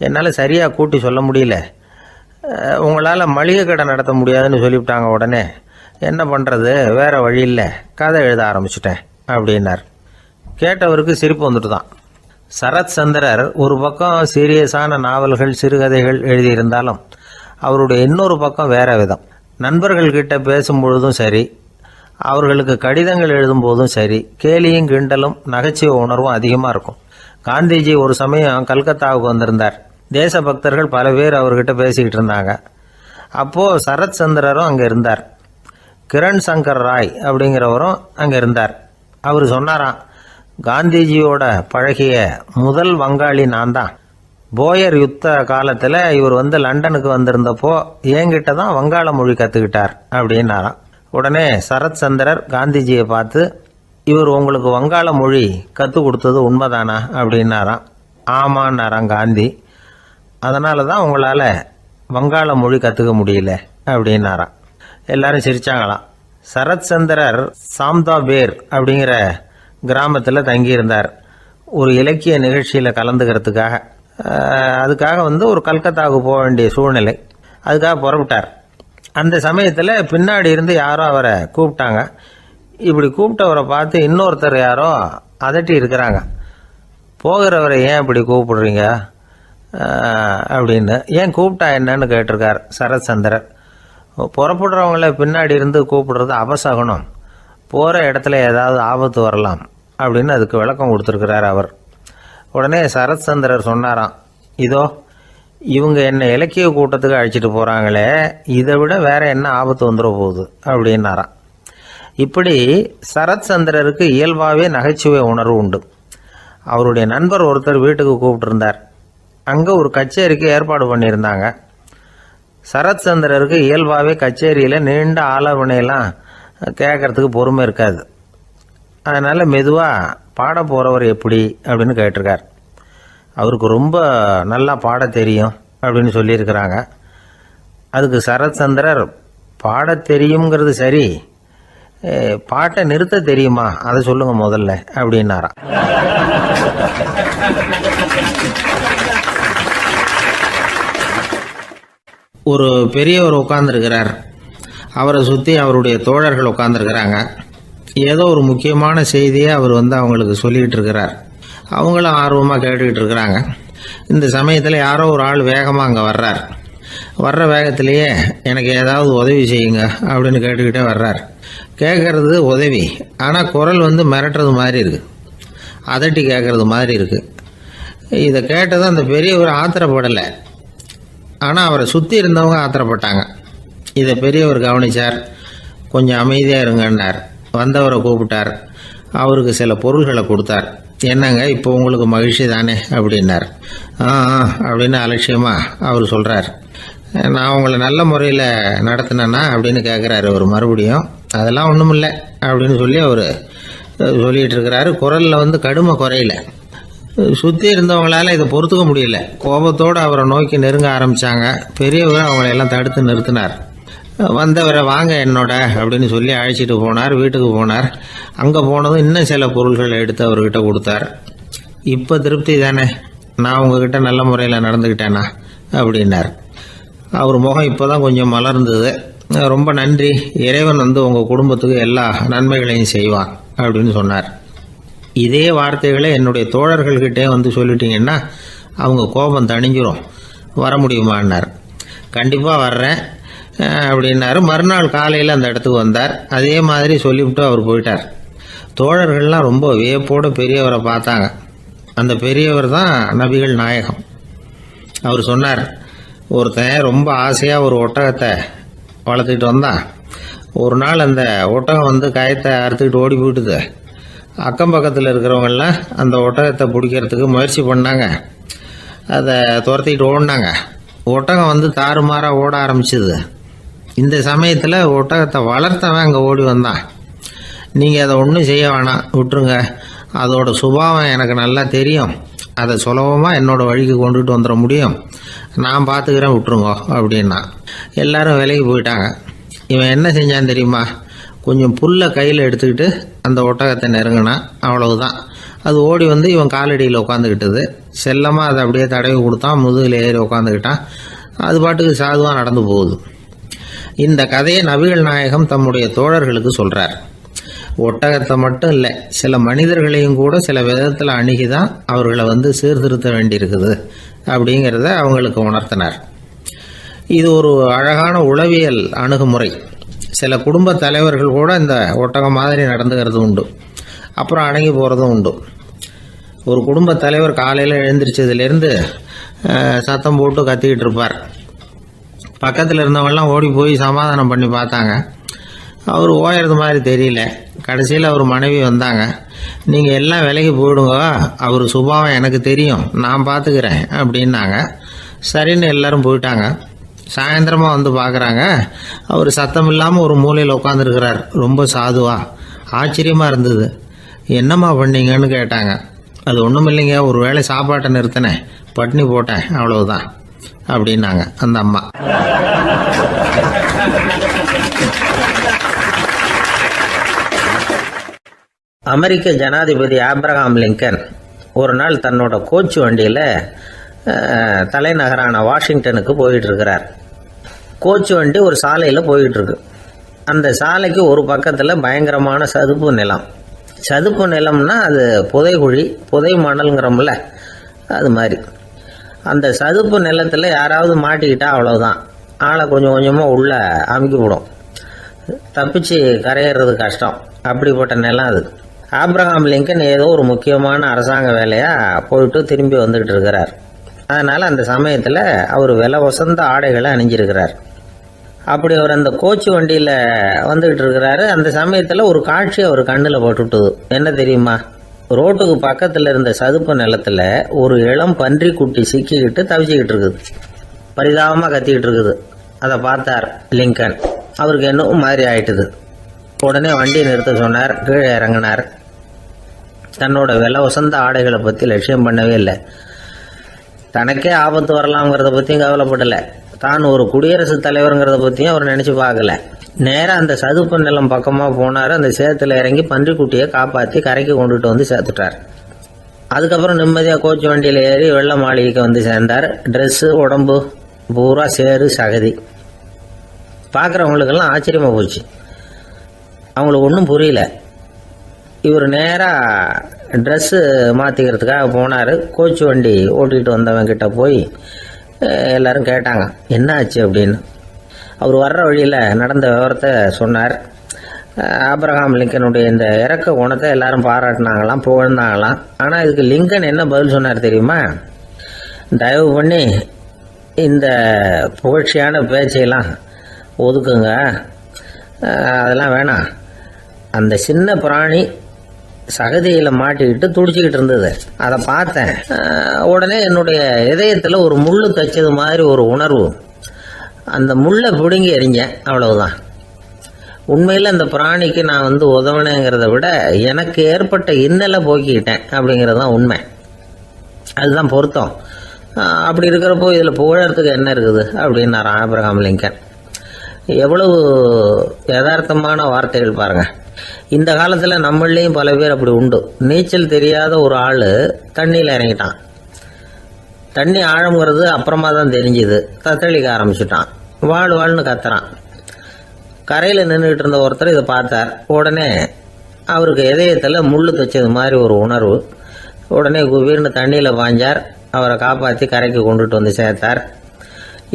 என்னால் சரியாக கூட்டி சொல்ல முடியல. உங்களால் மளிகை கடை நடத்த முடியாதுன்னு சொல்லிவிட்டாங்க. உடனே என்ன பண்ணுறது, வேறு வழி இல்லை, கதை எழுத ஆரம்பிச்சிட்டேன் அப்படின்னார். கேட்டவருக்கு சிரிப்பு வந்துட்டு தான். சரத் சந்திரர் ஒரு பக்கம் சீரியஸான நாவல்கள், சிறுகதைகள் எழுதியிருந்தாலும் அவருடைய இன்னொரு பக்கம் வேற விதம். நண்பர்கள்கிட்ட பேசும்பொழுதும் சரி, அவர்களுக்கு கடிதங்கள் எழுதும்போதும் சரி, கேலியும் கிண்டலும் நகைச்சுவை உணர்வும் அதிகமாக இருக்கும். காந்திஜி ஒரு சமயம் கல்கத்தாவுக்கு வந்திருந்தார். தேசபக்தர்கள் பல பேர் அவர்கிட்ட பேசிக்கிட்டு இருந்தாங்க. அப்போது சரத் சந்திரரும் அங்கே இருந்தார். கிரண் சங்கர் ராய் அப்படிங்கிறவரும் அங்கே இருந்தார். அவர் சொன்னாராம், காந்திஜியோட பழகிய முதல் வங்காளி நான் தான். போயர் யுத்த காலத்தில் இவர் லண்டனுக்கு வந்திருந்தப்போ என்கிட்ட தான் வங்காள மொழி கற்றுக்கிட்டார் அப்படின்னாராம். உடனே சரத் சந்திரர் காந்திஜியை பார்த்து, இவர் உங்களுக்கு வங்காள மொழி கற்றுக் கொடுத்தது உண்மைதானா அப்படின்னாராம். ஆமான்னாராம் காந்தி. அதனால தான் உங்களால் வங்காள மொழி கற்றுக்க முடியல அப்படின்னாராம். எல்லாரும் சிரிச்சாங்களாம். சரத் சந்திரர் சாம்தாபேர் அப்படிங்கிற கிராமத்தில் தங்கியிருந்தார் ஒரு இலக்கிய நிகழ்ச்சியில் கலந்துக்கிறதுக்காக. அதுக்காக ஒரு கல்கத்தாவுக்கு போக வேண்டிய சூழ்நிலை. அதுக்காக புறப்பட்டார். அந்த சமயத்தில் பின்னாடி இருந்து யாரோ அவரை கூப்பிட்டாங்க. இப்படி கூப்பிட்டவரை பார்த்து இன்னொருத்தர் யாரோ அதட்டி இருக்கிறாங்க. போகிறவரை ஏன் இப்படி கூப்பிடுறீங்க அப்படின்னு. ஏன் கூப்பிட்டா என்னன்னு கேட்டிருக்கார் சரத் சந்திரர். புறப்படுறவங்கள பின்னாடி இருந்து கூப்பிடுறது அபசகுனம், போகிற இடத்துல ஏதாவது ஆபத்து வரலாம் அப்படின்னு அதுக்கு விளக்கம் கொடுத்துருக்கிறார் அவர். உடனே சரத் சந்திரர் சொன்னாராம், இதோ இவங்க என்ன இலக்கிய கூட்டத்துக்கு அழைச்சிட்டு போகிறாங்களே, இதை விட வேற என்ன ஆபத்து வந்துட போகுது அப்படின்னாராம். இப்படி சரத் சந்திரருக்கு இயல்பாகவே நகைச்சுவை உணர்வு உண்டு. அவருடைய நண்பர் ஒருத்தர் வீட்டுக்கு கூப்பிட்டுருந்தார். அங்கே ஒரு கச்சேரிக்கு ஏற்பாடு பண்ணியிருந்தாங்க. சரத் சந்திரருக்கு இயல்பாகவே கச்சேரியில் நீண்ட ஆலோசனையெல்லாம் கேட்கறதுக்கு பொறுமை இருக்காது. அதனால் மெதுவாக பாட போகிறவர் எப்படி அப்படின்னு கேட்டிருக்கார். அவருக்கு ரொம்ப நல்லா பாட தெரியும் அப்படின்னு சொல்லியிருக்கிறாங்க. அதுக்கு சரத் சந்திரர், பாட தெரியுங்கிறது சரி, பாட்டை நிறுத்த தெரியுமா, அதை சொல்லுங்க முதல்ல அப்படின்னாராம். ஒரு பெரியவர் உட்கார்ந்துருக்கிறார். அவரை சுற்றி அவருடைய தோழர்கள் உட்கார்ந்துருக்கிறாங்க. ஏதோ ஒரு முக்கியமான செய்தியை அவர் அவங்களுக்கு சொல்லிகிட்டு இருக்கிறார். அவங்களும் ஆர்வமாக கேட்டுக்கிட்டு இருக்கிறாங்க. இந்த சமயத்தில் யாரோ ஒரு ஆள் வேகமாக அங்கே வர்றார். வர்ற வேகத்திலேயே எனக்கு ஏதாவது உதவி செய்யுங்க அப்படின்னு கேட்டுக்கிட்டே வர்றார். கேட்கறது உதவி, ஆனால் குரல் மிரட்டுறது மாதிரி இருக்குது, அதட்டி கேட்கறது மாதிரி இருக்குது. இதை கேட்டதும் அந்த பெரியவர் ஆத்திரப்படலை, ஆனால் அவரை சுற்றி இருந்தவங்க ஆத்திரப்பட்டாங்க. இதை பெரியவர் கவனித்தார். கொஞ்சம் அமைதியாக இருங்கன்னார். வந்தவரை கூப்பிட்டார். அவருக்கு சில பொருள்களை கொடுத்தார். என்னங்க இப்போ உங்களுக்கு மகிழ்ச்சி தானே அப்படின்னார். அப்படின்னு அலட்சியமாக அவர் சொல்கிறார். நான் உங்களை நல்ல முறையில் நடத்தினேன்னா அப்படின்னு கேட்குறாரு அவர் மறுபடியும். அதெல்லாம் ஒன்றும் இல்லை அப்படின்னு சொல்லி அவர் சொல்லிகிட்டு இருக்கிறாரு. குரலில் கடுமை குறையில. சுற்றி இருந்தவங்களால இதை பொறுத்துக்க முடியல. கோபத்தோடு அவரை நோக்கி நெருங்க ஆரம்பித்தாங்க. பெரியவர் அவங்களையெல்லாம் தடுத்து நிறுத்தினார். வந்தவரை வாங்க என்னோட அப்படின்னு சொல்லி அழைச்சிட்டு போனார். வீட்டுக்கு போனார். அங்கே போனதும் இன்னும் சில பொருள்களை எடுத்து அவர்கிட்ட கொடுத்தார். இப்போ திருப்தி தானே, நான் உங்ககிட்ட நல்ல முறையில் நடந்துக்கிட்டேனா அப்படின்னார். அவர் முகம் இப்போ தான் கொஞ்சம் மலர்ந்தது. ரொம்ப நன்றி, இறைவன் உங்கள் குடும்பத்துக்கு எல்லா நன்மைகளையும் செய்வான் அப்படின்னு சொன்னார். இதே வார்த்தைகளை என்னுடைய தோழர்கள்கிட்டே சொல்லிட்டீங்கன்னா அவங்க கோபம் தணிஞ்சிரும், வர முடியுமான்னார். கண்டிப்பாக வர்றேன் அப்படின்னாரு. மறுநாள் காலையில் அந்த இடத்துக்கு வந்தார். அதே மாதிரி சொல்லிவிட்டு அவர் போயிட்டார். தோழர்கள்லாம் ரொம்ப வியப்போடு பெரியவரை பார்த்தாங்க. அந்த பெரியவர் தான் நபிகள் நாயகம். அவர் சொன்னார், ஒருத்தன் ரொம்ப ஆசையாக ஒரு ஒட்டகத்தை வளர்த்துக்கிட்டு வந்தான். ஒரு நாள் அந்த ஒட்டகம் கயத்தை அறுத்துக்கிட்டு ஓடி போயிட்டுது. அக்கம் பக்கத்தில் இருக்கிறவங்கெல்லாம் அந்த ஒட்டகத்தை பிடிக்கிறதுக்கு முயற்சி பண்ணாங்க. அதை துரத்திக்கிட்டு ஓடினாங்க. ஒட்டகம் தாறுமாறாக ஓட ஆரம்பிச்சிது. இந்த சமயத்தில் ஒட்டகத்தை வளர்த்தவன் அங்கே ஓடி வந்தான். நீங்கள் அதை ஒன்றும் செய்ய வேணாம், விட்டுருங்க, அதோட சுபாவம் எனக்கு நல்லா தெரியும், அதை சுலபமாக என்னோட வழிக்கு கொண்டுட்டு வந்துட முடியும், நான் பார்த்துக்கிறேன், விட்டுருங்கோ அப்படின்னா. எல்லாரும் விலைக்கு போயிட்டாங்க. இவன் என்ன செஞ்சான் தெரியுமா? கொஞ்சம் புல்லை கையில் எடுத்துக்கிட்டு அந்த ஒட்டகத்தை நெருங்கினான். அவ்வளவுதான். அது ஓடி இவன் காலடியில் உட்காந்துக்கிட்டது. செல்லமாக அதை அப்படியே தடவி கொடுத்தான். முதுகில் ஏறி உட்காந்துக்கிட்டான். அது பாட்டுக்கு சாதுவாக நடந்து போகுது. இந்த கதையை நபிகள் நாயகம் தம்முடைய தோழர்களுக்கு சொல்கிறார். ஒட்டகத்தை மட்டும் இல்லை, சில மனிதர்களையும் கூட சில விதத்தில் அணுகி தான் அவர்களை சீர்திருத்த வேண்டியிருக்குது அப்படிங்கிறத அவங்களுக்கு உணர்த்தினார். இது ஒரு அழகான உளவியல் அணுகுமுறை. சில குடும்ப தலைவர்கள் கூட இந்த ஒட்டகம் மாதிரி நடந்துக்கிறது உண்டு, அப்புறம் அடங்கி போகிறதும் உண்டு. ஒரு குடும்ப தலைவர் காலையில் எழுந்திரிச்சதுலேருந்து சத்தம் போட்டு கத்திக்கிட்டு இருப்பார். பக்கத்தில் இருந்தவங்கெல்லாம் ஓடி போய் சமாதானம் பண்ணி பார்த்தாங்க. அவர் ஓயறது மாதிரி தெரியல. கடைசியில் அவர் மனைவி வந்தாங்க. நீங்கள் எல்லாம் விலைக்கு போயிடுங்க, அவர் சுபாவம் எனக்கு தெரியும், நான் பார்த்துக்கிறேன் அப்படின்னாங்க. சரின்னு எல்லாரும் போயிட்டாங்க. சாயந்தரமாக பார்க்குறாங்க, அவர் சத்தம் இல்லாமல் ஒரு மூலையில் உட்காந்துருக்கிறார். ரொம்ப சாதுவா. ஆச்சரியமாக இருந்தது. என்னம்மா பண்ணீங்கன்னு கேட்டாங்க. அது ஒன்றும் இல்லைங்க, ஒரு வேளை சாப்பாட்டை நிறுத்தினேன், பட்னி போட்டேன், அவ்வளவுதான் அப்படின்னாங்க அந்த அம்மா. அமெரிக்க ஜனாதிபதி ஆப்ரஹாம் லிங்கன் ஒரு நாள் தன்னோட கோச்சு வண்டியில் தலைநகரான வாஷிங்டனுக்கு போயிட்டு இருக்கிறார். கோச்சு வண்டி ஒரு சாலையில் போயிட்டு இருக்கு. அந்த சாலைக்கு ஒரு பக்கத்தில் பயங்கரமான சதுப்பு நிலம். சதுப்பு நிலம்னா அது புதைகுழி, புதை மணல்ங்கிறோம்ல, அது மாதிரி. அந்த சதுப்பு நிலத்தில் யாராவது மாட்டிக்கிட்டா அவ்வளோதான், ஆளை கொஞ்சம் கொஞ்சமாக உள்ளே அமுக்கிவிடும். தப்பிச்சு கரையிறது கஷ்டம். அப்படிப்பட்ட நிலம் அது. ஆப்ரஹாம் லிங்கன் ஏதோ ஒரு முக்கியமான அரசாங்க வேலையாக போயிட்டு திரும்பி வந்துக்கிட்டு இருக்கிறார். அதனால் அந்த சமயத்தில் அவர் விலை உசந்த ஆடைகளை அணிஞ்சிருக்கிறார். அப்படி அவர் அந்த கோச்சு வண்டியில் வந்துக்கிட்டு இருக்கிறாரு. அந்த சமயத்தில் ஒரு காட்சி அவர் கண்ணில் போட்டுவிட்டுது. என்ன தெரியுமா? ரோட்டுக்கு பக்கத்தில் இருந்த சதுப்பு நிலத்தில் ஒரு இளம் பன்றி குட்டி சிக்கிக்கிட்டு தவிச்சிக்கிட்டு இருக்குது. பரிதாபமாக கத்திக்கிட்டு இருக்குது. அதை பார்த்தார் லிங்கன். அவருக்கு என்னவும் மாதிரி ஆயிட்டுது. உடனே வண்டியை நிறுத்த சொன்னார். கீழே இறங்கினார். தன்னோட விலை உசந்த ஆடைகளை பற்றி லட்சியம் பண்ணவே இல்லை. தனக்கே ஆபத்து வரலாம்ங்கிறத பற்றியும் கவலைப்படலை. தான் ஒரு குடியரசுத் தலைவருங்கிறத பற்றியும் அவர் நினச்சி பார்க்கல. நேராக அந்த சதுப்பு நிலம் பக்கமாக போனார். அந்த சேத்துல இறங்கி பன்றிக்குட்டியை காப்பாற்றி கரைக்கு கொண்டுட்டு வந்து சேர்த்துட்டார். அதுக்கப்புறம் நிம்மதியாக கோச்சு வண்டியில் ஏறி வெள்ள மாளிகைக்கு வந்து சேர்ந்தார். ட்ரெஸ்ஸு உடம்பு பூரா சேரு சகதி. பார்க்குறவங்களுக்கெல்லாம் ஆச்சரியமாக போச்சு. அவங்களுக்கு ஒன்றும் புரியல. இவர் நேராக ட்ரெஸ்ஸு மாற்றிக்கிறதுக்காக போனார். கோச்சு வண்டி ஓட்டிகிட்டு வந்தவங்கிட்ட போய் எல்லாரும் கேட்டாங்க என்ன ஆச்சு அப்படின்னு. அவர் வர்ற வழியில் நடந்த விவரத்தை சொன்னார். ஆபிரகாம் லிங்கனுடைய இந்த இறக்க குணத்தை எல்லாரும் பாராட்டினாங்களாம், புகழ்ந்தாங்களாம். ஆனால் இதுக்கு லிங்கன் என்ன பதில் சொன்னார் தெரியுமா? தயவு பண்ணி இந்த புகழ்ச்சியான பேச்சையெல்லாம் ஒதுக்குங்க, அதெல்லாம் வேணாம். அந்த சின்ன பிராணி சகதியில் மாட்டிக்கிட்டு துடிச்சிக்கிட்டு இருந்தது. அதை பார்த்தேன். உடனே என்னுடைய இதயத்தில் ஒரு முள் தைச்சது மாதிரி ஒரு உணர்வு. அந்த முள்ளை பிடுங்கி எறிஞ்சேன், அவ்வளவுதான். உண்மையில் அந்த பிராணிக்கு நான் உதவினேங்கிறத விட எனக்கு ஏற்பட்ட இன்னலை போக்கிக்கிட்டேன் அப்படிங்கிறது தான் உண்மை. அதுதான் பொருத்தம். அப்படி இருக்கிறப்போ இதில் புகழறதுக்கு என்ன இருக்குது அப்படின்னார் ஆபிரகாம் லிங்கன். எவ்வளவு யதார்த்தமான வார்த்தைகள் பாருங்கள். இந்த காலத்தில் நம்மளையும் பல பேர் அப்படி உண்டு. நீச்சல் தெரியாத ஒரு ஆள் தண்ணியில் இறங்கிட்டான். தண்ணி ஆழம்ங்கிறது அப்புறமா தான் தெரிஞ்சுது. தத்தளிக்க ஆரம்பிச்சுட்டான். வாழ்னு கத்துறான். கரையில் நின்றுட்டு இருந்த ஒருத்தர் இதை பார்த்தார். உடனே அவருக்கு இதயத்தில் முள் தைச்சது மாதிரி ஒரு உணர்வு. உடனே குபீர்னு தண்ணியில் பாய்ஞ்சார். அவரை காப்பாற்றி கரைக்கு கொண்டுட்டு வந்து சேர்த்தார்.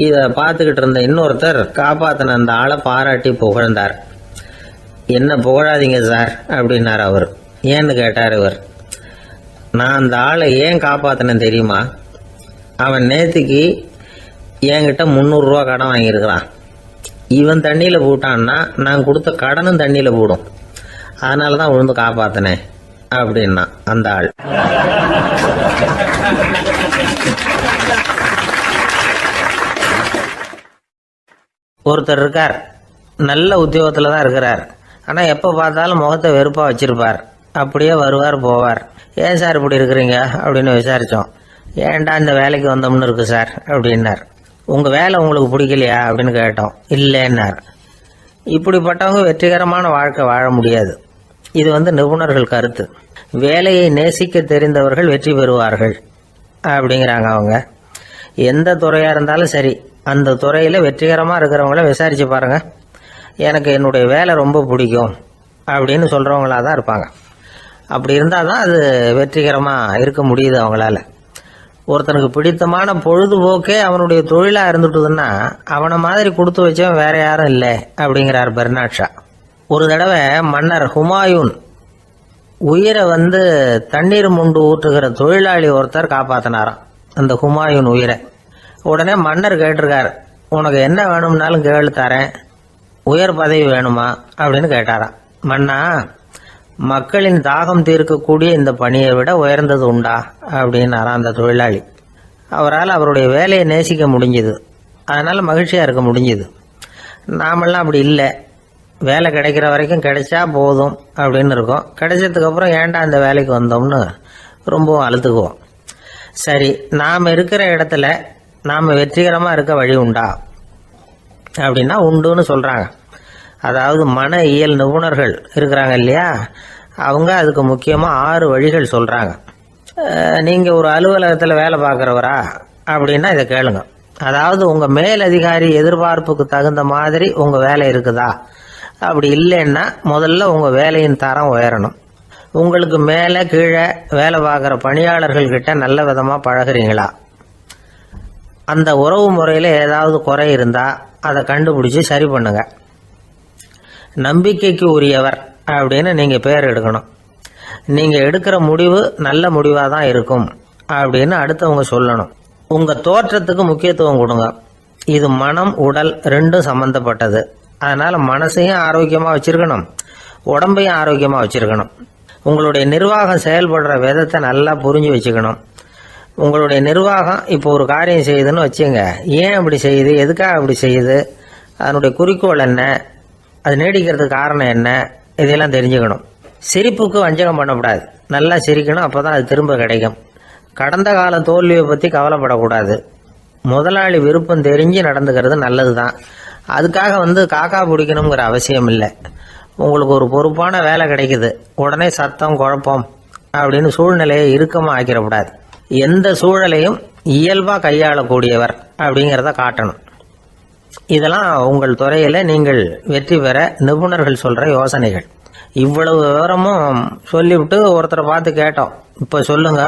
இதை பார்த்துக்கிட்டு இருந்த இன்னொருத்தர் காப்பாற்றின அந்த ஆளை பாராட்டி புகழ்ந்தார். என்ன புகழாதீங்க சார் அப்படின்னார் அவர். ஏன்னு கேட்டார் இவர். நான் அந்த ஆளை ஏன் காப்பாற்றினேன் தெரியுமா? அவன் நேற்றுக்கு என்கிட்ட 300 ரூபா கடன் வாங்கியிருக்கிறான். இவன் தண்ணியில் போட்டான்னா நான் கொடுத்த கடனும் தண்ணியில் போடும். அதனால தான் விழுந்து காப்பாற்றினேன் அப்படின்னா அந்த ஆள். ஒருத்தர் இருக்கார். நல்ல உத்தியோகத்தில் தான் இருக்கிறார். ஆனால் எப்போ பார்த்தாலும் முகத்தை வெறுப்பாக வச்சிருப்பார். அப்படியே வருவார் போவார். ஏன் சார் இப்படி இருக்கிறீங்க அப்படின்னு விசாரித்தோம். ஏன்டா இந்த வேலைக்கு வந்தோம்னு இருக்கு சார் அப்படின்னார். உங்கள் வேலை உங்களுக்கு பிடிக்கலையா அப்படின்னு கேட்டோம். இல்லைன்னார். இப்படிப்பட்டவங்க வெற்றிகரமான வாழ்க்கை வாழ முடியாது. இது நிபுணர்கள் கருத்து. வேலையை நேசிக்க தெரிந்தவர்கள் வெற்றி பெறுவார்கள் அப்படிங்கிறாங்க அவங்க. எந்த துறையாக இருந்தாலும் சரி, அந்த துறையில் வெற்றிகரமாக இருக்கிறவங்கள விசாரித்து பாருங்கள். எனக்கு என்னுடைய வேலை ரொம்ப பிடிக்கும் அப்படின்னு சொல்கிறவங்களா தான் இருப்பாங்க. அப்படி இருந்தால் தான் அது வெற்றிகரமாக இருக்க முடியுது அவங்களால. ஒருத்தனுக்கு பிடித்தமான பொழுதுபோக்கே அவனுடைய தொழிலாக இருந்துட்டுதுன்னா அவனை மாதிரி கொடுத்து வச்சவன் வேற யாரும் இல்லை அப்படிங்கிறார் பெர்னாட் ஷா. ஒரு தடவை மன்னர் ஹுமாயூன் உயிரை தண்ணீர் முண்டு ஊற்றுகிற தொழிலாளி ஒருத்தர் காப்பாற்றினாராம் அந்த ஹுமாயூன் உயிரை. உடனே மன்னர் கேட்டிருக்கார், உனக்கு என்ன வேணும்னாலும் கேளு தரேன், உயர் பதவி வேணுமா அப்படின்னு கேட்டாராம். மன்னா, மக்களின் தாகம் தீர்க்கக்கூடிய இந்த பணியை விட உயர்ந்தது உண்டா அப்படின்னாராம் அந்த தொழிலாளி. அவரால் அவருடைய வேலையை நேசிக்க முடிஞ்சுது. அதனால் மகிழ்ச்சியாக இருக்க முடிஞ்சுது. நாமெல்லாம் அப்படி இல்லை. வேலை கிடைக்கிற வரைக்கும் கிடைச்சா போதும் அப்படின்னு இருக்கோம். கிடைச்சதுக்கப்புறம் ஏன்டா அந்த வேலைக்கு வந்தோம்னு ரொம்பவும் அழுத்துக்குவோம். சரி, நாம் இருக்கிற இடத்துல நாம் வெற்றிகரமாக இருக்க வழி உண்டா அப்படின்னா உண்டுன்னு சொல்கிறாங்க. அதாவது மன இயல் நிபுணர்கள் இருக்கிறாங்க இல்லையா, அவங்க அதுக்கு முக்கியமாக 6 வழிகள் சொல்கிறாங்க. நீங்கள் ஒரு அலுவலகத்தில் வேலை பார்க்குறவரா அப்படின்னா இதை கேளுங்க. அதாவது உங்கள் மேலதிகாரி எதிர்பார்ப்புக்கு தகுந்த மாதிரி உங்கள் வேலை இருக்குதா? அப்படி இல்லைன்னா முதல்ல உங்கள் வேலையின் தரம் உயரணும். உங்களுக்கு மேலே கீழே வேலை பார்க்குற பணியாளர்கள்கிட்ட நல்ல விதமாக பழகுறீங்களா? அந்த உறவு முறையில் ஏதாவது குறை இருந்தால் அதை கண்டுபிடிச்சி சரி பண்ணுங்க. நம்பிக்கைக்கு உரியவர் அப்படின்னு நீங்கள் பேர் எடுக்கணும். நீங்கள் எடுக்கிற முடிவு நல்ல முடிவாக தான் இருக்கும் அப்படின்னு அடுத்தவங்க சொல்லணும். உங்கள் தோற்றத்துக்கு முக்கியத்துவம் கொடுங்க. இது மனம் உடல் ரெண்டும் சம்மந்தப்பட்டது. அதனால் மனசையும் ஆரோக்கியமாக வச்சுருக்கணும், உடம்பையும் ஆரோக்கியமாக வச்சுருக்கணும். உங்களுடைய நிர்வாகம் செயல்படுற விதத்தை நல்லா புரிஞ்சு வச்சுக்கணும். உங்களுடைய நிர்வாகம் இப்போ ஒரு காரியம் செய்யுதுன்னு வச்சுங்க, ஏன் அப்படி செய்யுது, எதுக்காக அப்படி செய்யுது, அதனுடைய குறிக்கோள் என்ன, அது நீடிக்கிறதுக்கு காரணம் என்ன, இதெல்லாம் தெரிஞ்சுக்கணும். சிரிப்புக்கு வஞ்சகம் பண்ணக்கூடாது, நல்லா சிரிக்கணும், அப்போ தான் அது திரும்ப கிடைக்கும். கடந்த கால தோல்வியை பற்றி கவலைப்படக்கூடாது. முதலாளி விருப்பம் தெரிஞ்சு நடந்துக்கிறது நல்லது தான். அதுக்காக காக்கா பிடிக்கணுங்கிற அவசியம் இல்லை. உங்களுக்கு ஒரு பொறுப்பான வேலை கிடைக்குது, உடனே சத்தம் குழப்பம் அப்படின்னு சூழ்நிலையை இறுக்கமாக ஆக்கிடக்கூடாது. எந்த சூழலையும் இயல்பாக கையாளக்கூடியவர் அப்படிங்கிறத காட்டணும். இதெல்லாம் உங்கள் துறையில் நீங்கள் வெற்றி பெற நிபுணர்கள் சொல்கிற யோசனைகள். இவ்வளவு விவரமும் சொல்லிவிட்டு ஒருத்தரை பார்த்து கேட்டோம், இப்போ சொல்லுங்க,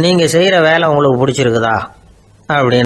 நீங்கள் செய்கிற வேலை உங்களுக்கு பிடிச்சிருக்குதா அப்படின்னு.